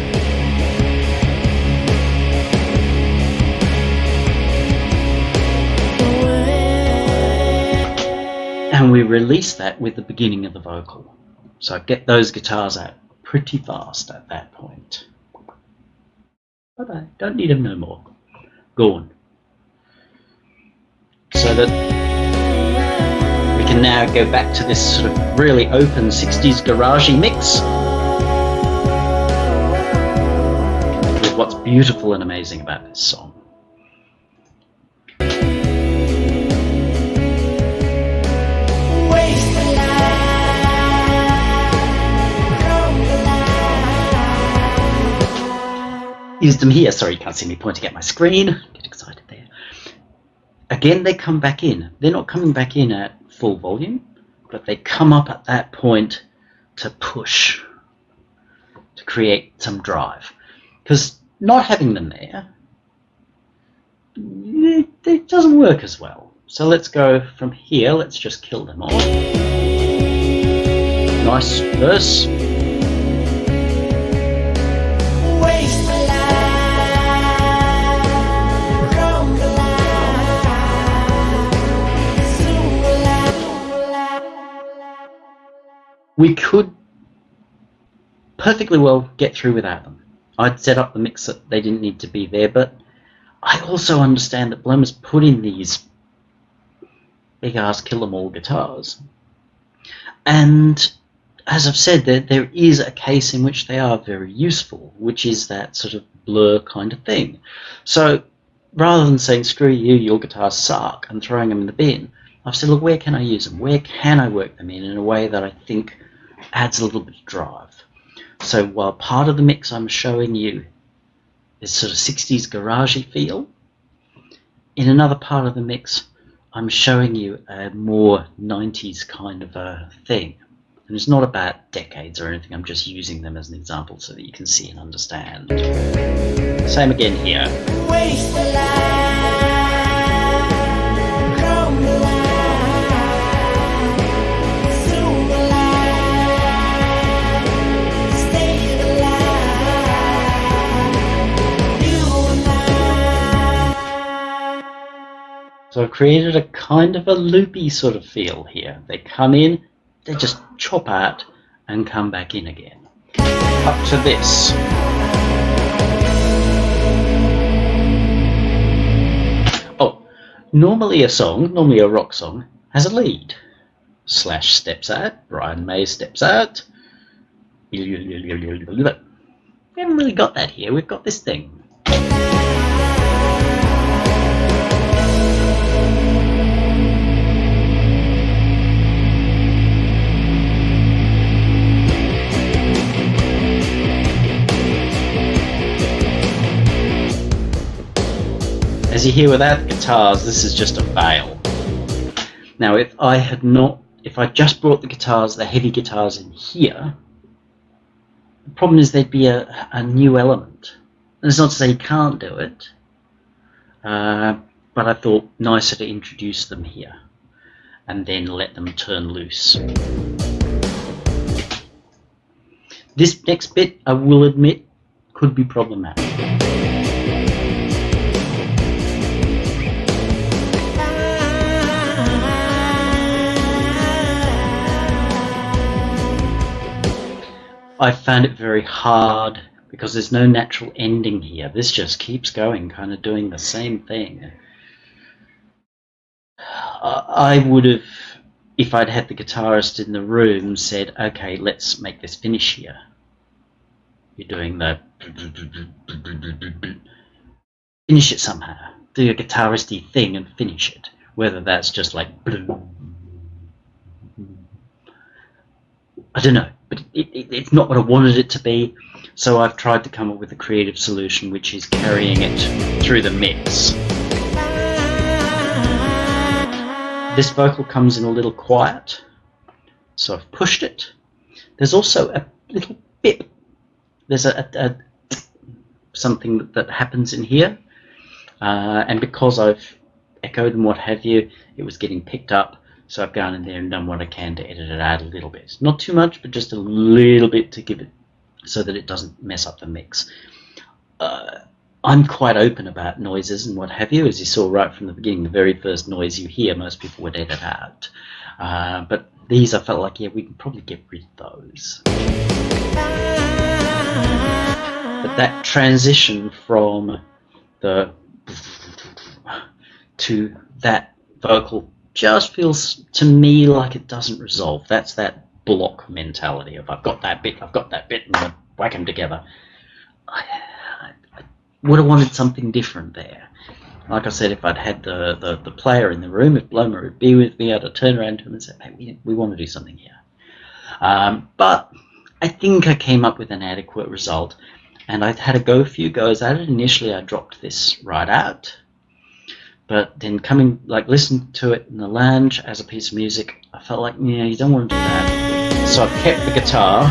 And we release that with the beginning of the vocal. So I get those guitars out pretty fast at that point. Bye-bye, don't need them no more. Gone. So that we can now go back to this sort of really open 60s garagey mix with what's beautiful and amazing about this song. Use them here. Sorry, you can't see me pointing at my screen. Get excited there. Again, they come back in. They're not coming back in at full volume, but they come up at that point to push, to create some drive. Because not having them there, it doesn't work as well. So let's go from here. Let's just kill them off. Nice verse. We could perfectly well get through without them. I'd set up the mix that they didn't need to be there, but I also understand that Bloma's put in these big-ass kill-em-all guitars. And as I've said, there is a case in which they are very useful, which is that sort of Blur kind of thing. So rather than saying, screw you, your guitars suck, and throwing them in the bin, I've said, look, where can I use them? Where can I work them in a way that I think adds a little bit of drive? So while part of the mix I'm showing you is sort of 60s garagey feel, in another part of the mix I'm showing you a more 90s kind of a thing. And it's not about decades or anything, I'm just using them as an example so that you can see and understand. Same again here. So I've created a kind of a loopy sort of feel here. They come in, they just chop out and come back in again. Up to this. Oh, normally a rock song, has a lead. Slash steps out, Brian May steps out. We haven't really got that here, we've got this thing. As you hear without the guitars, this is just a veil. Now if I just brought the guitars, the heavy guitars in here, the problem is there'd be a new element. And it's not to say you can't do it, but I thought nicer to introduce them here and then let them turn loose. This next bit, I will admit, could be problematic. I found it very hard because there's no natural ending here. This just keeps going, kind of doing the same thing. I would have, if I'd had the guitarist in the room, said, okay, let's make this finish here. You're doing the... Finish it somehow. Do a guitaristy thing and finish it. Whether that's just like... I don't know, but it's not what I wanted it to be, so I've tried to come up with a creative solution, which is carrying it through the mix. This vocal comes in a little quiet, so I've pushed it. There's also a little bip. There's a something that happens in here, and because I've echoed and what have you, it was getting picked up. So I've gone in there and done what I can to edit it out a little bit. Not too much, but just a little bit to give it so that it doesn't mess up the mix. I'm quite open about noises and what have you. As you saw right from the beginning, the very first noise you hear, most people would edit out. But these I felt like, yeah, we can probably get rid of those. But that transition from the to that vocal just feels to me like it doesn't resolve. That's that block mentality of I've got that bit, and I whack them together. I would have wanted something different there. Like I said, if I'd had the player in the room, if Bloma would be with me, I'd have turned around to him and said, hey, we want to do something here. But I think I came up with an adequate result, and I've had a few goes at it. Initially, I dropped this right out. But then listening to it in the lounge as a piece of music, I felt like, yeah, you don't want to do that. So I've kept the guitar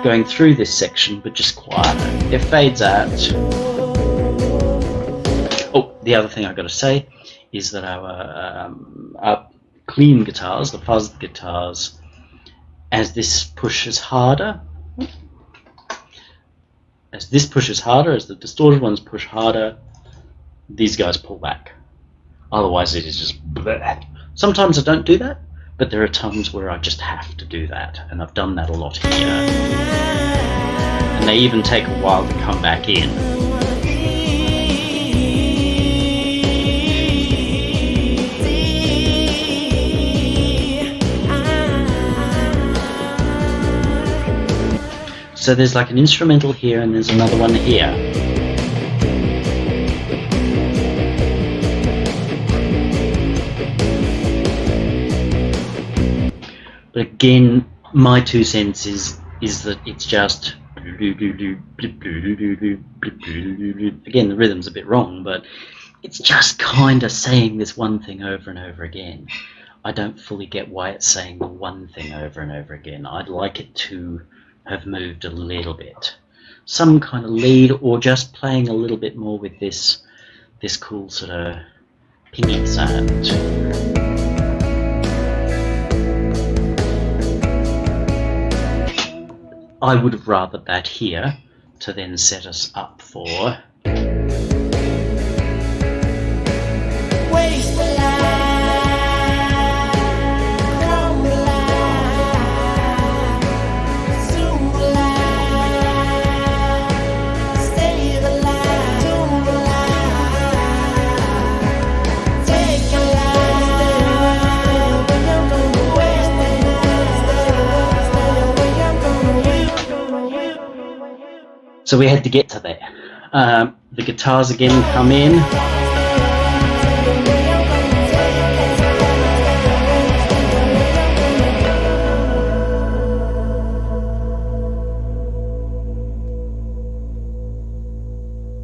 going through this section, but just quieter. It fades out. Oh, the other thing I've got to say is that our clean guitars, the fuzzed guitars, as this pushes harder, as the distorted ones push harder, these guys pull back. Otherwise it is just bleh. Sometimes I don't do that, but there are times where I just have to do that, and I've done that a lot here. And they even take a while to come back in. So there's like an instrumental here and there's another one here. But again, my 2 cents is that it's just... Again, the rhythm's a bit wrong, but it's just kind of saying this one thing over and over again. I don't fully get why it's saying the one thing over and over again. I'd like it to have moved a little bit. Some kind of lead, or just playing a little bit more with this cool sort of pingy sound. I would have rathered that here to then set us up for... So we had to get to there. The guitars again come in.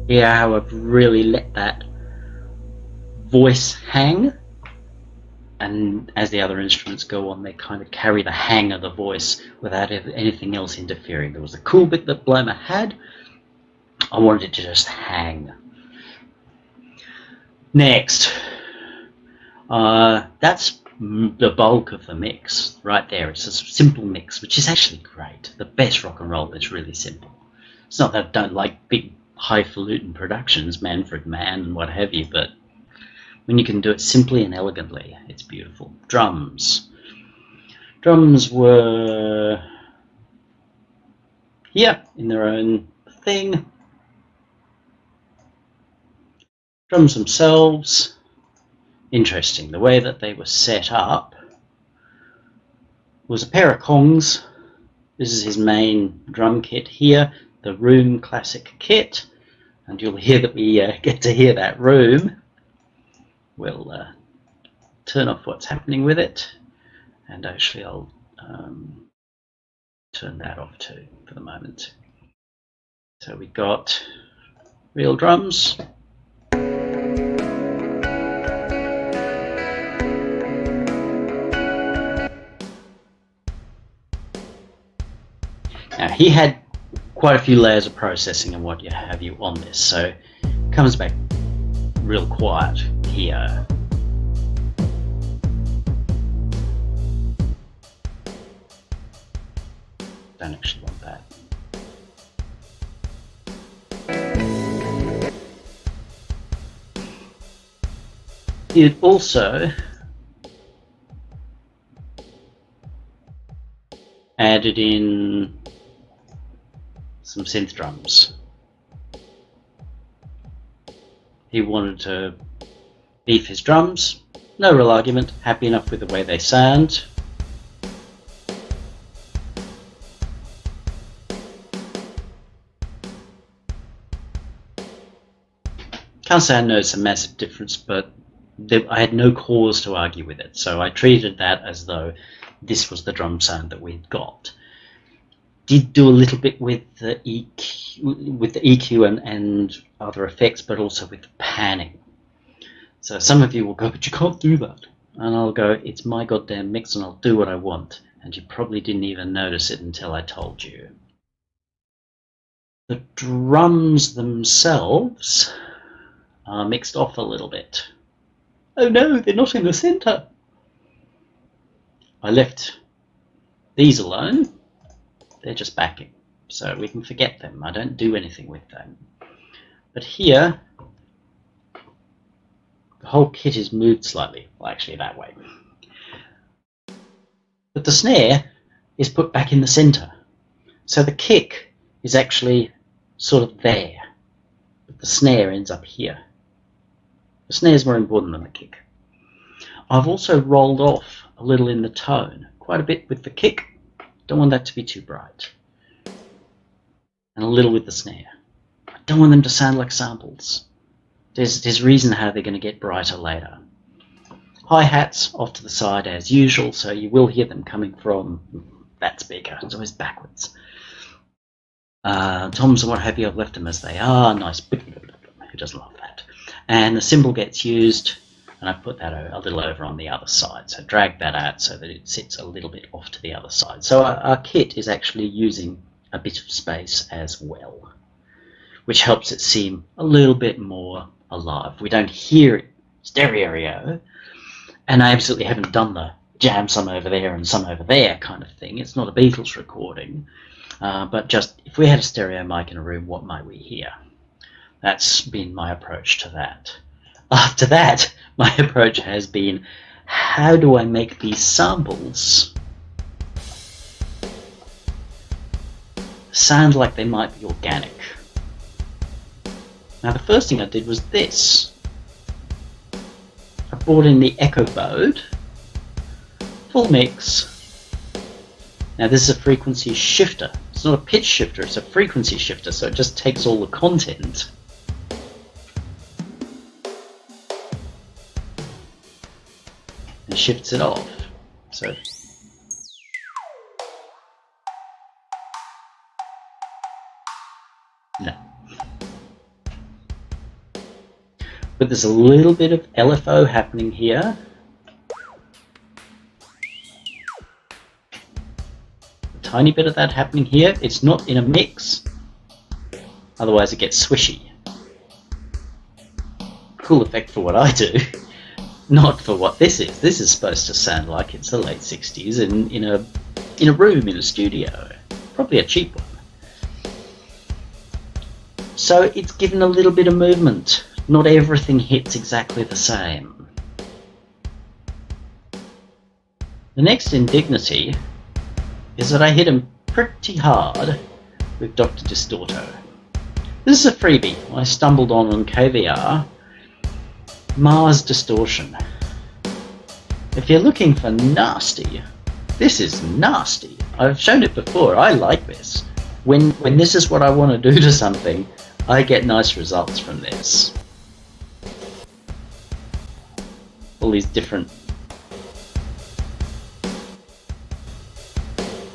Yeah, how I've really let that voice hang. And as the other instruments go on, they kind of carry the hang of the voice without anything else interfering. There was a cool bit that Bloma had. I wanted it to just hang. Next, that's the bulk of the mix right there. It's a simple mix, which is actually great. The best rock and roll is really simple. It's not that I don't like big highfalutin productions, Manfred Mann and what have you, but when you can do it simply and elegantly, it's beautiful. Drums. Drums were here in their own thing. Drums themselves, interesting. The way that they were set up was a pair of Kongs. This is his main drum kit here, the Room Classic kit, and you'll hear that we get to hear that room. We'll turn off what's happening with it, and actually I'll turn that off too for the moment. So we got real drums. Now he had quite a few layers of processing and what have you on this, so it comes back real quiet here. Don't actually want that. It also added in some synth drums. He wanted to beef his drums. No real argument, happy enough with the way they sound. Can't say I noticed a massive difference, but I had no cause to argue with it, so I treated that as though this was the drum sound that we'd got. Did do a little bit with the EQ and other effects, but also with the panning. So some of you will go, but you can't do that. And I'll go, it's my goddamn mix and I'll do what I want. And you probably didn't even notice it until I told you. The drums themselves are mixed off a little bit. Oh no, they're not in the center. I left these alone. They're just backing, so we can forget them. I don't do anything with them. But here, the whole kit is moved slightly. Well, actually that way. But the snare is put back in the center. So the kick is actually sort of there, but the snare ends up here. The snare is more important than the kick. I've also rolled off a little in the tone, quite a bit with the kick. Don't want that to be too bright. And a little with the snare. I don't want them to sound like samples. There's reason how they're going to get brighter later. Hi-hats off to the side as usual, so you will hear them coming from that speaker. It's always backwards. Toms and what have you, I've left them as they are. Nice. Who doesn't love that? And the cymbal gets used, and I put that a little over on the other side. So drag that out so that it sits a little bit off to the other side. So our kit is actually using a bit of space as well, which helps it seem a little bit more alive. We don't hear it stereo, and I absolutely haven't done the jam some over there and some over there kind of thing. It's not a Beatles recording, but just if we had a stereo mic in a room, what might we hear? That's been my approach to that. After that, my approach has been, how do I make these samples sound like they might be organic? Now the first thing I did was this. I brought in the Echo Mode, full mix. Now this is a frequency shifter. It's not a pitch shifter, it's a frequency shifter, so it just takes all the content and shifts it off. So no. But there's a little bit of LFO happening here. A tiny bit of that happening here. It's not in a mix, otherwise it gets swishy. Cool effect for what I do, not for what this is. This is supposed to sound like it's the late 60s in a room in a studio, probably a cheap one. So it's given a little bit of movement. Not everything hits exactly the same. The next indignity is that I hit him pretty hard with Dr. Distorto. This is a freebie I stumbled on KVR. Mars Distortion. If you're looking for nasty, this is nasty. I've shown it before. I like this. When this is what I want to do to something, I get nice results from this. All these different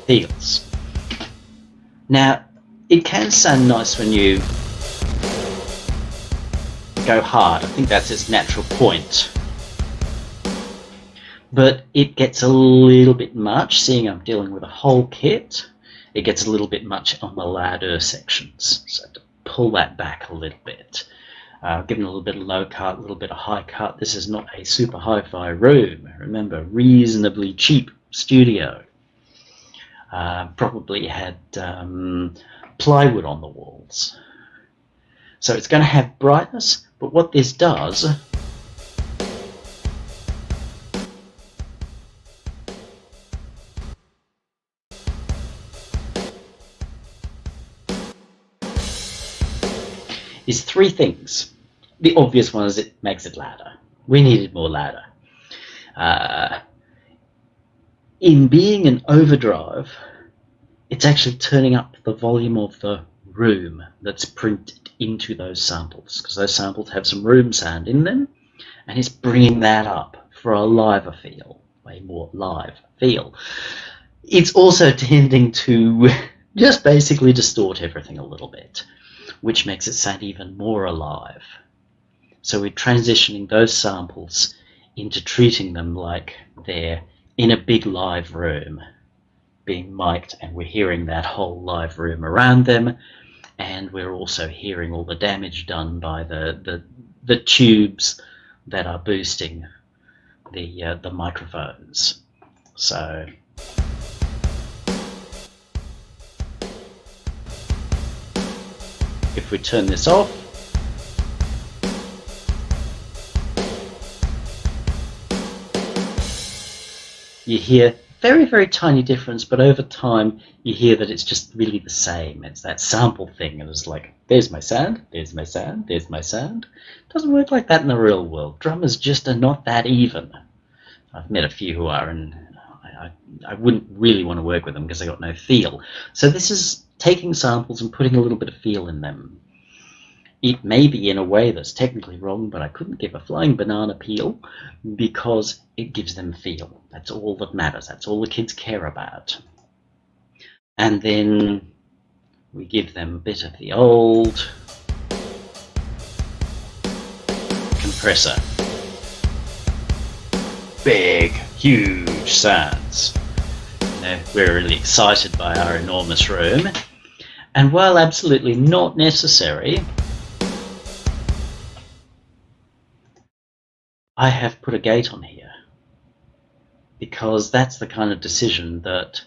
feels. Now, it can sound nice when you go hard. I think that's its natural point. But it gets a little bit much, seeing I'm dealing with a whole kit. It gets a little bit much on the louder sections, so I have to pull that back a little bit. Given a little bit of low cut, a little bit of high cut. This is not a super hi-fi room. Remember, reasonably cheap studio. Probably had plywood on the walls. So it's going to have brightness, but what this does is three things. The obvious one is it makes it louder. We needed more louder. In being an overdrive, it's actually turning up the volume of the room that's printed into those samples, because those samples have some room sound in them, and it's bringing that up for a liver feel, a more live feel. It's also tending to just basically distort everything a little bit, which makes it sound even more alive. So we're transitioning those samples into treating them like they're in a big live room, being mic'd, and we're hearing that whole live room around them, and we're also hearing all the damage done by the tubes that are boosting the microphones. So if we turn this off, you hear very, very tiny difference, but over time you hear that it's just really the same. It's that sample thing, and it's like, there's my sound, there's my sound, there's my sound. It doesn't work like that in the real world. Drummers just are not that even. I've met a few who are, and I wouldn't really want to work with them because they got no feel. So this is taking samples and putting a little bit of feel in them. It may be in a way that's technically wrong, but I couldn't give a flying banana peel because it gives them feel. That's all that matters. That's all the kids care about. And then we give them a bit of the old compressor. Big, huge sounds. You know, we're really excited by our enormous room. And while absolutely not necessary, I have put a gate on here, because that's the kind of decision that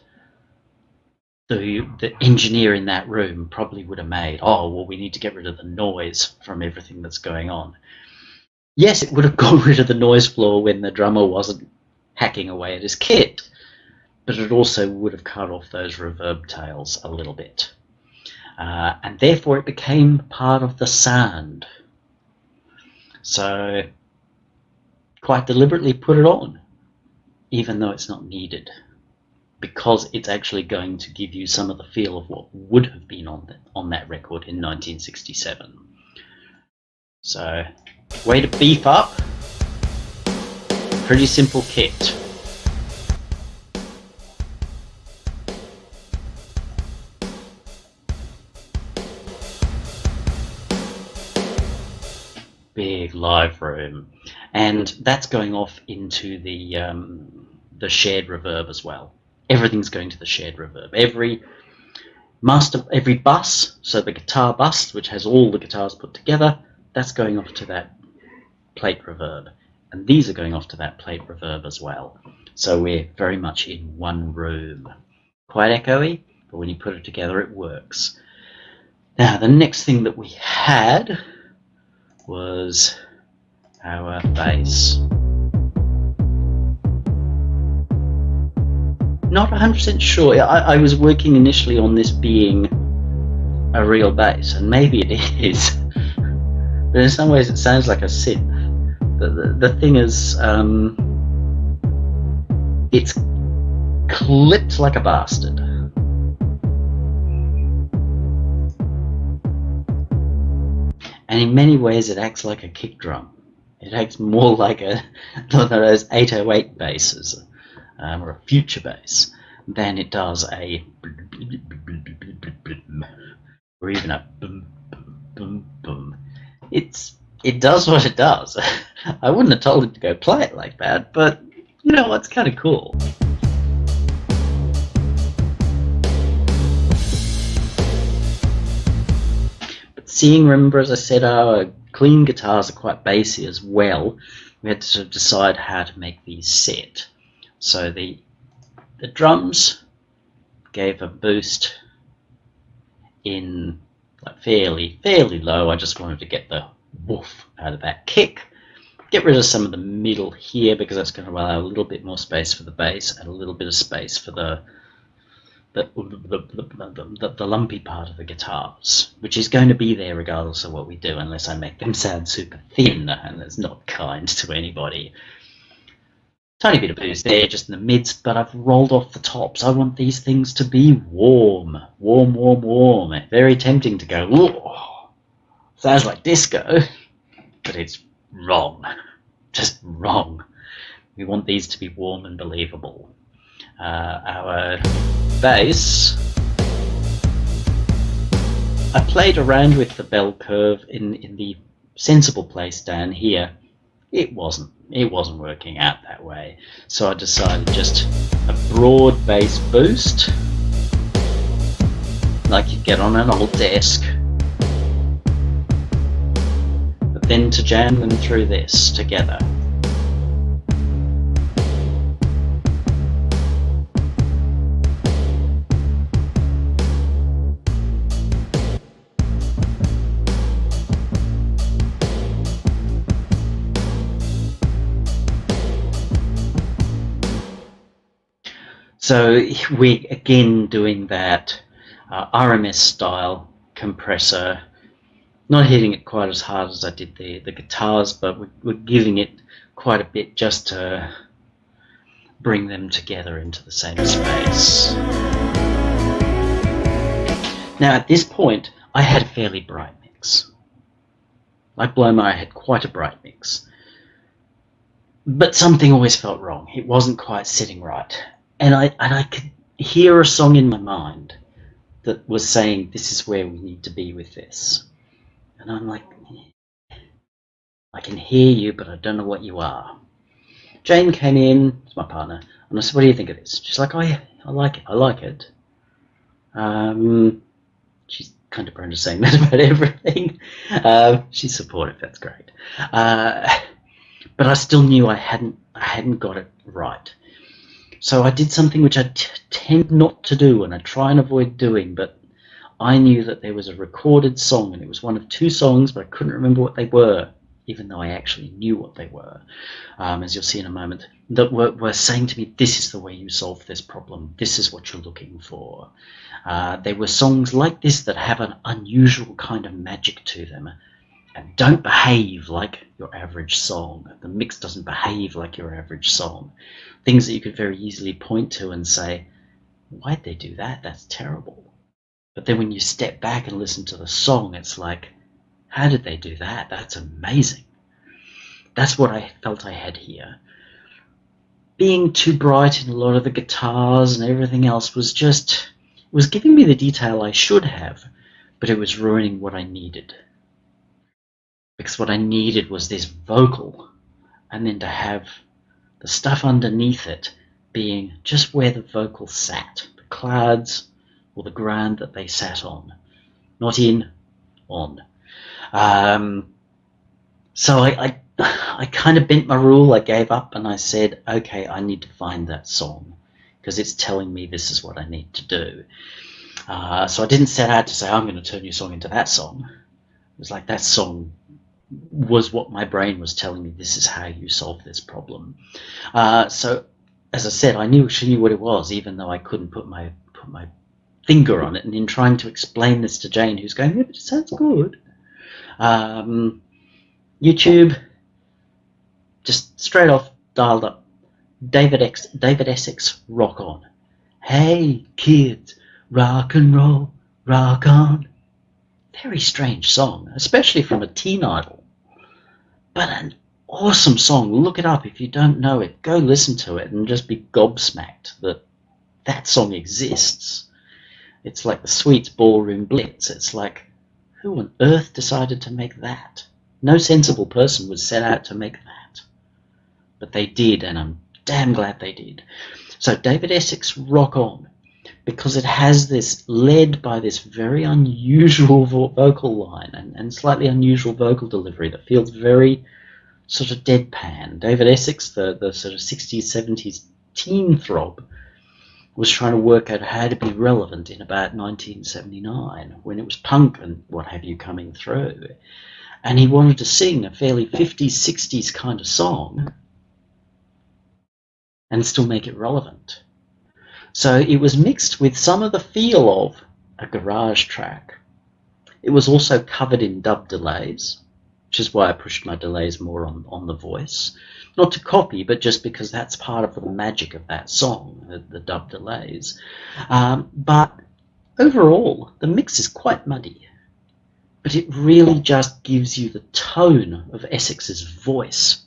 the engineer in that room probably would have made. Oh, well, we need to get rid of the noise from everything that's going on. Yes, it would have got rid of the noise floor when the drummer wasn't hacking away at his kit, but it also would have cut off those reverb tails a little bit. And therefore it became part of the sound. So quite deliberately put it on, even though it's not needed, because it's actually going to give you some of the feel of what would have been on that record in 1967. So, way to beef up a pretty simple kit. Big live room, and that's going off into the shared reverb as well. Everything's going to the shared reverb. Every bus, so the guitar bus, which has all the guitars put together, that's going off to that plate reverb, and these are going off to that plate reverb as well. So we're very much in one room. Quite echoey, but when you put it together, it works. Now, the next thing that we had was our bass. Not 100% sure. I was working initially on this being a real bass, and maybe it is, but in some ways it sounds like a synth. The thing is, it's clipped like a bastard. And in many ways it acts like a kick drum. It acts more like one of those 808 basses, or a future bass, than it does a or even a boom, boom, boom, boom. It does what it does. I wouldn't have told it to go play it like that, but you know, it's kind of cool. But seeing, remember, as I said, our clean guitars are quite bassy as well. We had to sort of decide how to make these set. So the drums gave a boost in like fairly low. I just wanted to get the woof out of that kick. Get rid of some of the middle here because that's going to allow a little bit more space for the bass and a little bit of space for the lumpy part of the guitars, which is going to be there regardless of what we do, unless I make them sound super thin, and that's not kind to anybody. Tiny bit of boost there, just in the mids, but I've rolled off the tops. I want these things to be warm. Warm, warm, warm. Very tempting to go, ooh, sounds like disco, but it's wrong. Just wrong. We want these to be warm and believable. Our bass, I played around with the bell curve in the sensible place down here. It wasn't working out that way, so I decided just a broad bass boost like you'd get on an old desk, but then to jam them through this together. So we're again doing that RMS style compressor, not hitting it quite as hard as I did the guitars, but we're giving it quite a bit just to bring them together into the same space. Now at this point I had a fairly bright mix. Like Bloma, I had quite a bright mix. But something always felt wrong. It wasn't quite sitting right. And I could hear a song in my mind that was saying, this is where we need to be with this. And I'm like, I can hear you, but I don't know what you are. Jane came in, it's my partner, and I said, what do you think of this? She's like, oh yeah, I like it. She's kind of prone to saying that about everything. She's supportive, that's great. But I still knew I hadn't got it right. So I did something which I tend not to do and I try and avoid doing, but I knew that there was a recorded song, and it was one of two songs, but I couldn't remember what they were, even though I actually knew what they were, as you'll see in a moment, that were saying to me, this is the way you solve this problem, this is what you're looking for. They were songs like this that have an unusual kind of magic to them, and don't behave like your average song. The mix doesn't behave like your average song. Things that you could very easily point to and say, why'd they do that? That's terrible. But then when you step back and listen to the song, it's like, how did they do that? That's amazing. That's what I felt I had here. Being too bright in a lot of the guitars and everything else was giving me the detail I should have, but it was ruining what I needed. Because what I needed was this vocal, and then to have the stuff underneath it being just where the vocal sat, the clads or the ground that they sat on, not in, on. So I kind of bent my rule, I gave up, and I said, okay, I need to find that song because it's telling me this is what I need to do. So I didn't set out to say, I'm going to turn your song into that song. It was like that song was what my brain was telling me, this is how you solve this problem. So, as I said, she knew what it was, even though I couldn't put my finger on it. And in trying to explain this to Jane, who's going, yeah, but it sounds good. YouTube, just straight off, dialed up, David Essex, Rock On. Hey, kids, rock and roll, rock on. Very strange song, especially from a teen idol. But an awesome song. Look it up if you don't know it. Go listen to it and just be gobsmacked that that song exists. It's like the Sweets Ballroom Blitz. It's like, who on earth decided to make that? No sensible person was set out to make that. But they did, and I'm damn glad they did. So David Essex, Rock On, because it has this, led by this very unusual vocal line and slightly unusual vocal delivery that feels very sort of deadpan. David Essex, the sort of 60s, 70s teen throb, was trying to work out how to be relevant in about 1979, when it was punk and what have you coming through. And he wanted to sing a fairly 50s, 60s kind of song and still make it relevant. So it was mixed with some of the feel of a garage track. It was also covered in dub delays, which is why I pushed my delays more on the voice. Not to copy, but just because that's part of the magic of that song, the dub delays. But overall, the mix is quite muddy. But it really just gives you the tone of Essex's voice.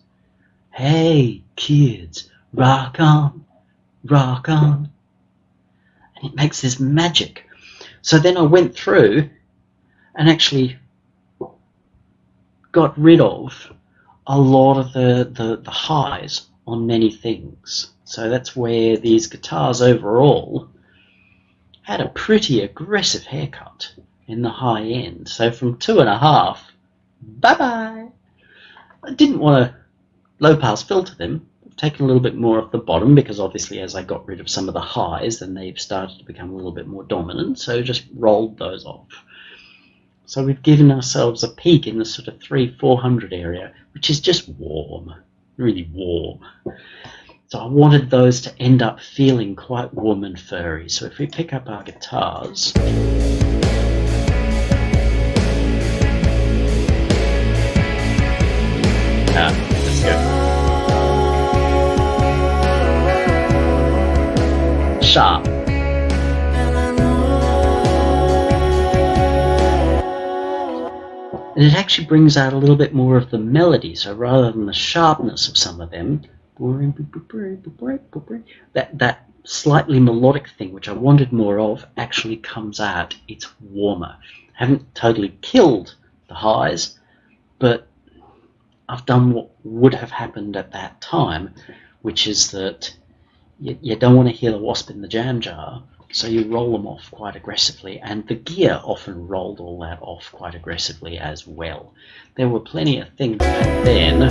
Hey, kids, rock on, rock on. And it makes this magic. So then I went through and actually got rid of a lot of the highs on many things. So that's where these guitars overall had a pretty aggressive haircut in the high end. So from 2.5, bye-bye. I didn't want to low-pass filter them. I've taken a little bit more off the bottom because obviously as I got rid of some of the highs, then they've started to become a little bit more dominant. So just rolled those off. So we've given ourselves a peak in the sort of 300-400 area, which is just warm, really warm. So I wanted those to end up feeling quite warm and furry. So if we pick up our guitars, let's go. Sharp. And it actually brings out a little bit more of the melody. So rather than the sharpness of some of them, that slightly melodic thing, which I wanted more of, actually comes out. It's warmer. I haven't totally killed the highs, but I've done what would have happened at that time, which is that you don't want to hear the wasp in the jam jar, so you roll them off quite aggressively, and the gear often rolled all that off quite aggressively as well. There were plenty of things back then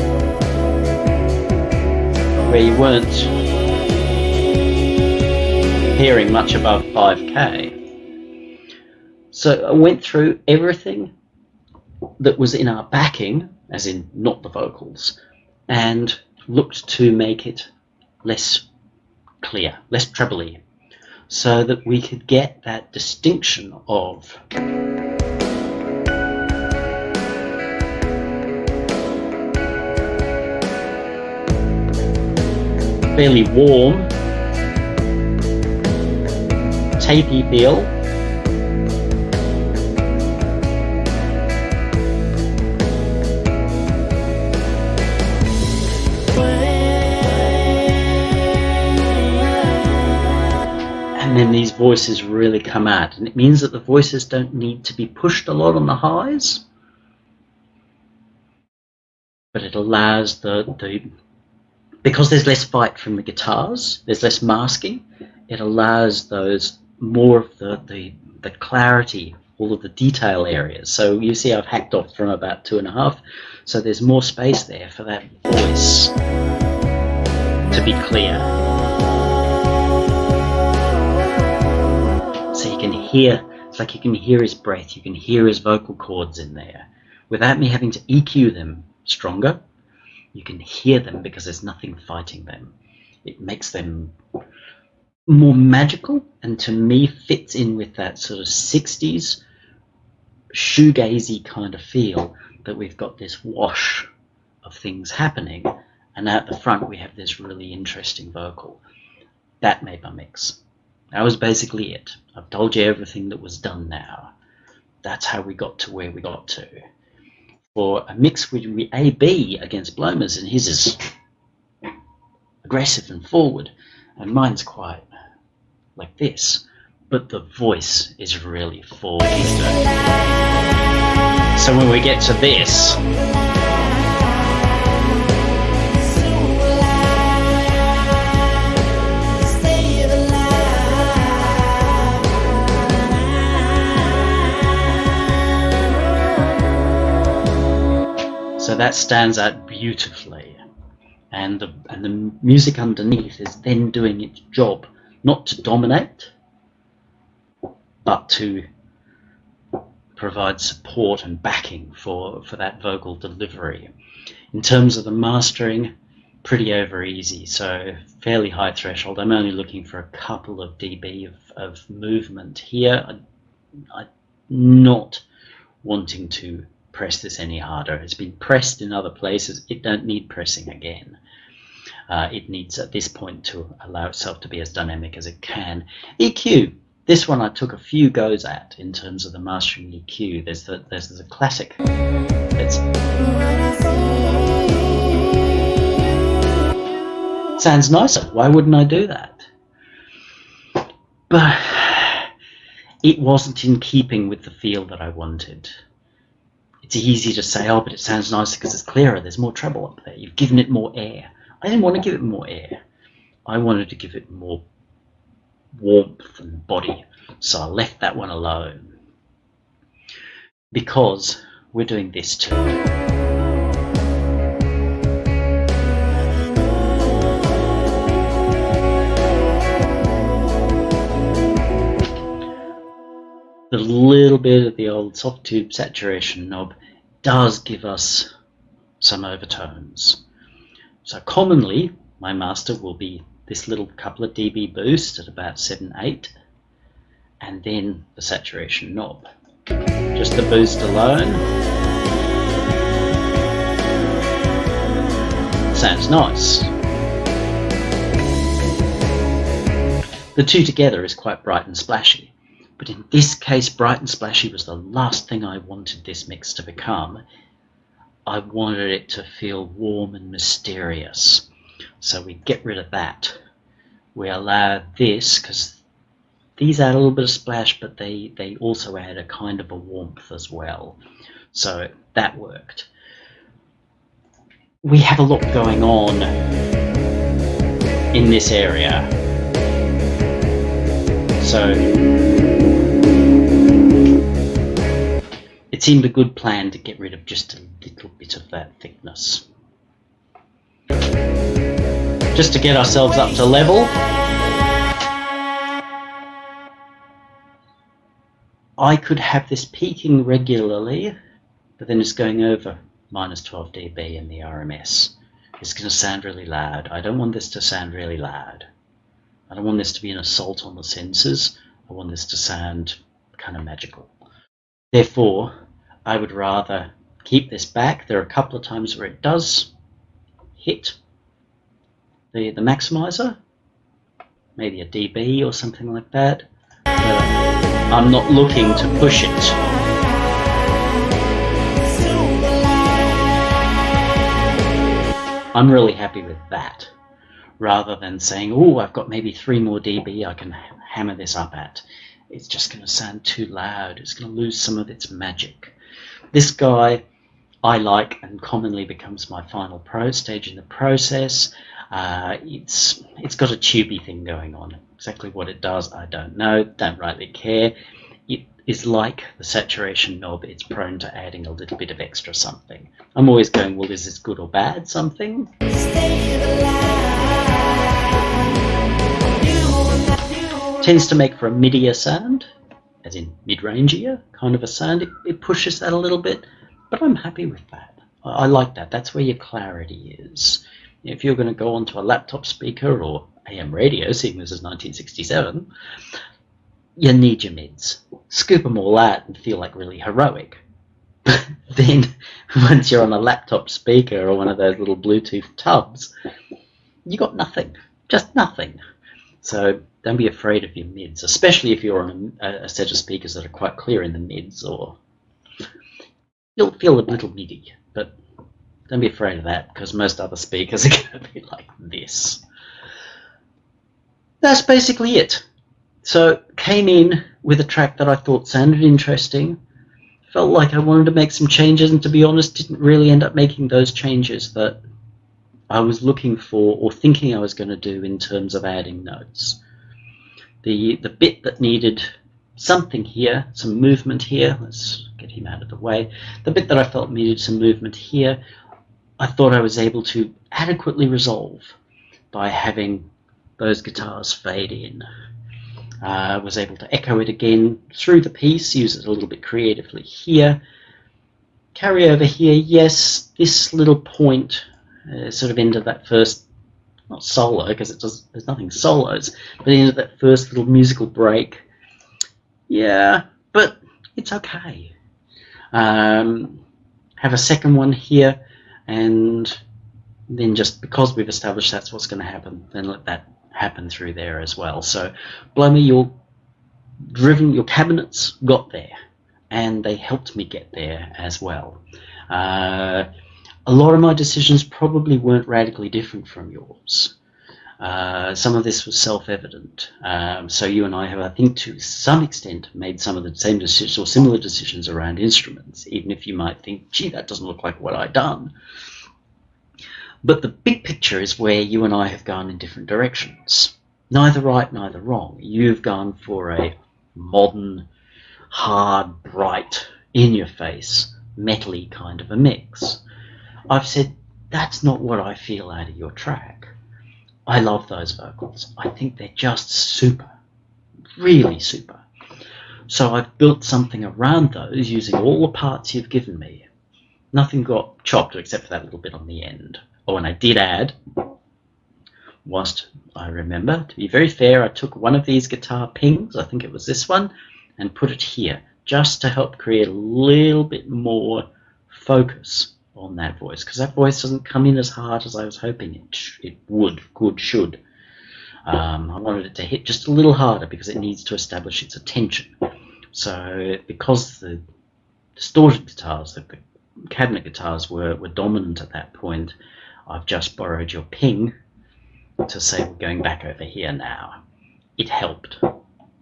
where you weren't hearing much above 5K. So I went through everything that was in our backing, as in not the vocals, and looked to make it less clear, less trebly, so that we could get that distinction of fairly warm, tapey feel, and then these voices really come out, and it means that the voices don't need to be pushed a lot on the highs, but it allows because there's less fight from the guitars, there's less masking, it allows those more of the clarity, all of the detail areas. So you see I've hacked off from about 2.5, so there's more space there for that voice to be clear. So you can hear, it's like you can hear his breath, you can hear his vocal cords in there. Without me having to EQ them stronger, you can hear them because there's nothing fighting them. It makes them more magical, and to me fits in with that sort of 60s shoegazy kind of feel, that we've got this wash of things happening, and out the front we have this really interesting vocal. That made my mix. That was basically it. I've told you everything that was done now. That's how we got to where we got to. For a mix with AB against Bloma's, and his is aggressive and forward, and mine's quite like this, but the voice is really forward. So when we get to this, so that stands out beautifully, and the music underneath is then doing its job, not to dominate, but to provide support and backing for that vocal delivery. In terms of the mastering, pretty over easy, so fairly high threshold. I'm only looking for a couple of dB of movement here. I'm not wanting to press this any harder. It's been pressed in other places. It don't need pressing again. It needs at this point to allow itself to be as dynamic as it can. EQ. This one I took a few goes at in terms of the mastering EQ. There's the classic. Sounds nicer. Why wouldn't I do that? But it wasn't in keeping with the feel that I wanted. It's easy to say, oh, but it sounds nicer because it's clearer. There's more treble up there. You've given it more air. I didn't want to give it more air. I wanted to give it more warmth and body, so I left that one alone, because we're doing this too. The little bit of the old soft tube saturation knob does give us some overtones. So commonly my master will be this little couple of dB boost at about 7-8, and then the saturation knob. Just the boost alone sounds nice. The two together is quite bright and splashy, but in this case bright and splashy was the last thing I wanted this mix to become. I wanted it to feel warm and mysterious. So we get rid of that. We allow this, because these add a little bit of splash, but they also add a kind of a warmth as well. So that worked. We have a lot going on in this area. So it seemed a good plan to get rid of just a little bit of that thickness, just to get ourselves up to level. I could have this peaking regularly, but then it's going over minus 12 dB in the RMS. It's going to sound really loud. I don't want this to sound really loud. I don't want this to be an assault on the senses. I want this to sound kind of magical. Therefore, I would rather keep this back. There are a couple of times where it does hit the maximizer, maybe a dB or something like that. But I'm not looking to push it. I'm really happy with that, rather than saying, oh, I've got maybe 3 more dB I can hammer this up at. It's just going to sound too loud. It's going to lose some of its magic. This guy I like, and commonly becomes my final stage in the process. It's got a tubey thing going on. Exactly what it does, I don't know, don't rightly care. It is like the saturation knob. It's prone to adding a little bit of extra something. I'm always going, well, is this good or bad something? Tends to make for a midier sound, as in mid-rangier kind of a sound. It pushes that a little bit, but I'm happy with that. I like that. That's where your clarity is. If you're going to go onto a laptop speaker or AM radio, seeing this is 1967, you need your mids. Scoop them all out and feel like really heroic. But then once you're on a laptop speaker or one of those little Bluetooth tubs, you got nothing. Just nothing. So don't be afraid of your mids, especially if you're on a set of speakers that are quite clear in the mids, or you'll feel a little MIDI, but don't be afraid of that, because most other speakers are going to be like this. That's basically it. So came in with a track that I thought sounded interesting, felt like I wanted to make some changes, and to be honest, didn't really end up making those changes that I was looking for or thinking I was going to do in terms of adding notes. The bit that needed something here, some movement here, let's get him out of the way, the bit that I felt needed some movement here, I thought I was able to adequately resolve by having those guitars fade in. I was able to echo it again through the piece, use it a little bit creatively here. Carry over here, yes, this little point sort of into that first, not solo, because there's nothing solos, but into that first little musical break. Yeah, but it's okay. Have a second one here, and then just because we've established that's what's going to happen, then let that happen through there as well. So Bloma, your cabinets got there, and they helped me get there as well. A lot of my decisions probably weren't radically different from yours. Some of this was self-evident. So you and I have, I think, to some extent, made some of the same decisions or similar decisions around instruments, even if you might think, gee, that doesn't look like what I've done. But the big picture is where you and I have gone in different directions. Neither right, neither wrong. You've gone for a modern, hard, bright, in-your-face, metal-y kind of a mix. I've said, that's not what I feel out of your track. I love those vocals. I think they're just super, really super. So I've built something around those using all the parts you've given me. Nothing got chopped except for that little bit on the end. Oh, and I did add, whilst I remember, to be very fair, I took one of these guitar pings, I think it was this one, and put it here, just to help create a little bit more focus on that voice, because that voice doesn't come in as hard as I was hoping it should. I wanted it to hit just a little harder because it needs to establish its attention. So because the distorted guitars, the cabinet guitars were dominant at that point, I've just borrowed your ping to say we're going back over here now. It helped.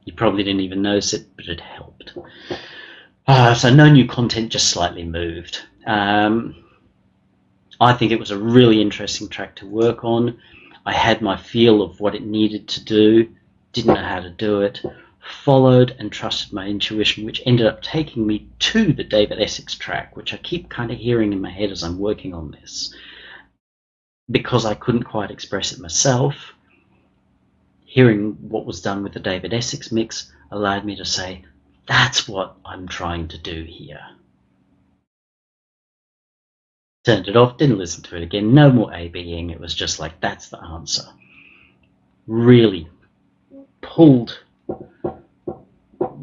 You probably didn't even notice it, but it helped. So no new content, just slightly moved. I think it was a really interesting track to work on. I had my feel of what it needed to do, didn't know how to do it, followed and trusted my intuition, which ended up taking me to the David Essex track, which I keep kind of hearing in my head as I'm working on this. Because I couldn't quite express it myself, hearing what was done with the David Essex mix allowed me to say, that's what I'm trying to do here. Turned it off, didn't listen to it again, no more A-Bing, it was just like, that's the answer. Really pulled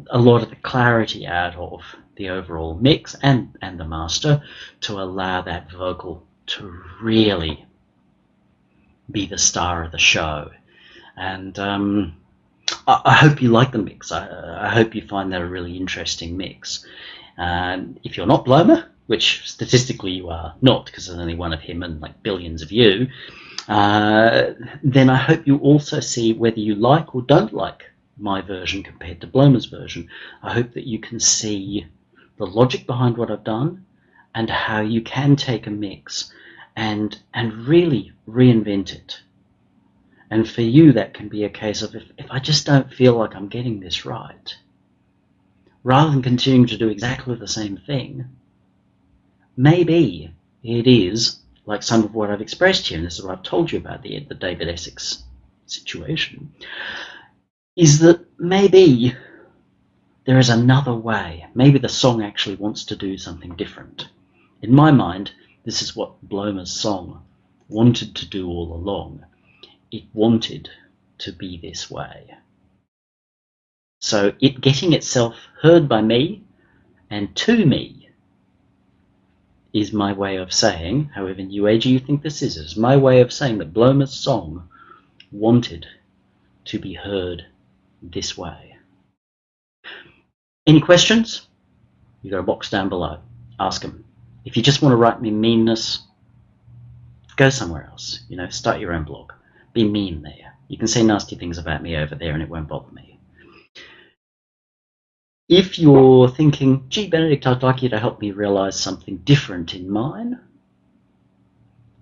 a lot of the clarity out of the overall mix and the master to allow that vocal to really be the star of the show. And I hope you like the mix. I hope you find that a really interesting mix. If you're not Bloma, which statistically you are not, because there's only one of him and like billions of you, then I hope you also see whether you like or don't like my version compared to Bloma's version. I hope that you can see the logic behind what I've done and how you can take a mix and really reinvent it. And for you, that can be a case of if I just don't feel like I'm getting this right, rather than continuing to do exactly the same thing, maybe it is like some of what I've expressed here, and this is what I've told you about the David Essex situation, is that maybe there is another way. Maybe the song actually wants to do something different. In my mind, this is what Bloma's song wanted to do all along. It wanted to be this way. So it getting itself heard by me and to me is my way of saying, however new age you think this is my way of saying that Bloma's song wanted to be heard this way. Any questions? You got a box down below. Ask them. If you just want to write me meanness, go somewhere else. Start your own blog. Be mean there. You can say nasty things about me over there and it won't bother me. If you're thinking, gee, Benedict, I'd like you to help me realize something different in mine,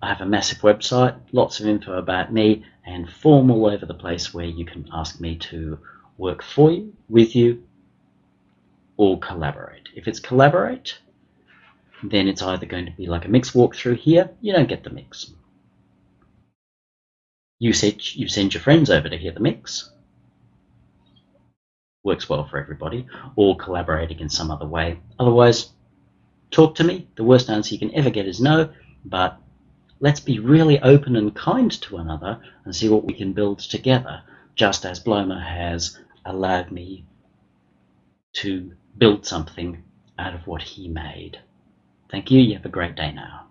I have a massive website, lots of info about me, and form all over the place where you can ask me to work for you, with you, or collaborate. If it's collaborate, then it's either going to be like a mix walkthrough here. You don't get the mix. You send your friends over to hear the mix. Works well for everybody. Or collaborating in some other way. Otherwise, talk to me. The worst answer you can ever get is no, but let's be really open and kind to one another and see what we can build together, just as Bloma has allowed me to build something out of what he made. Thank you. You have a great day now.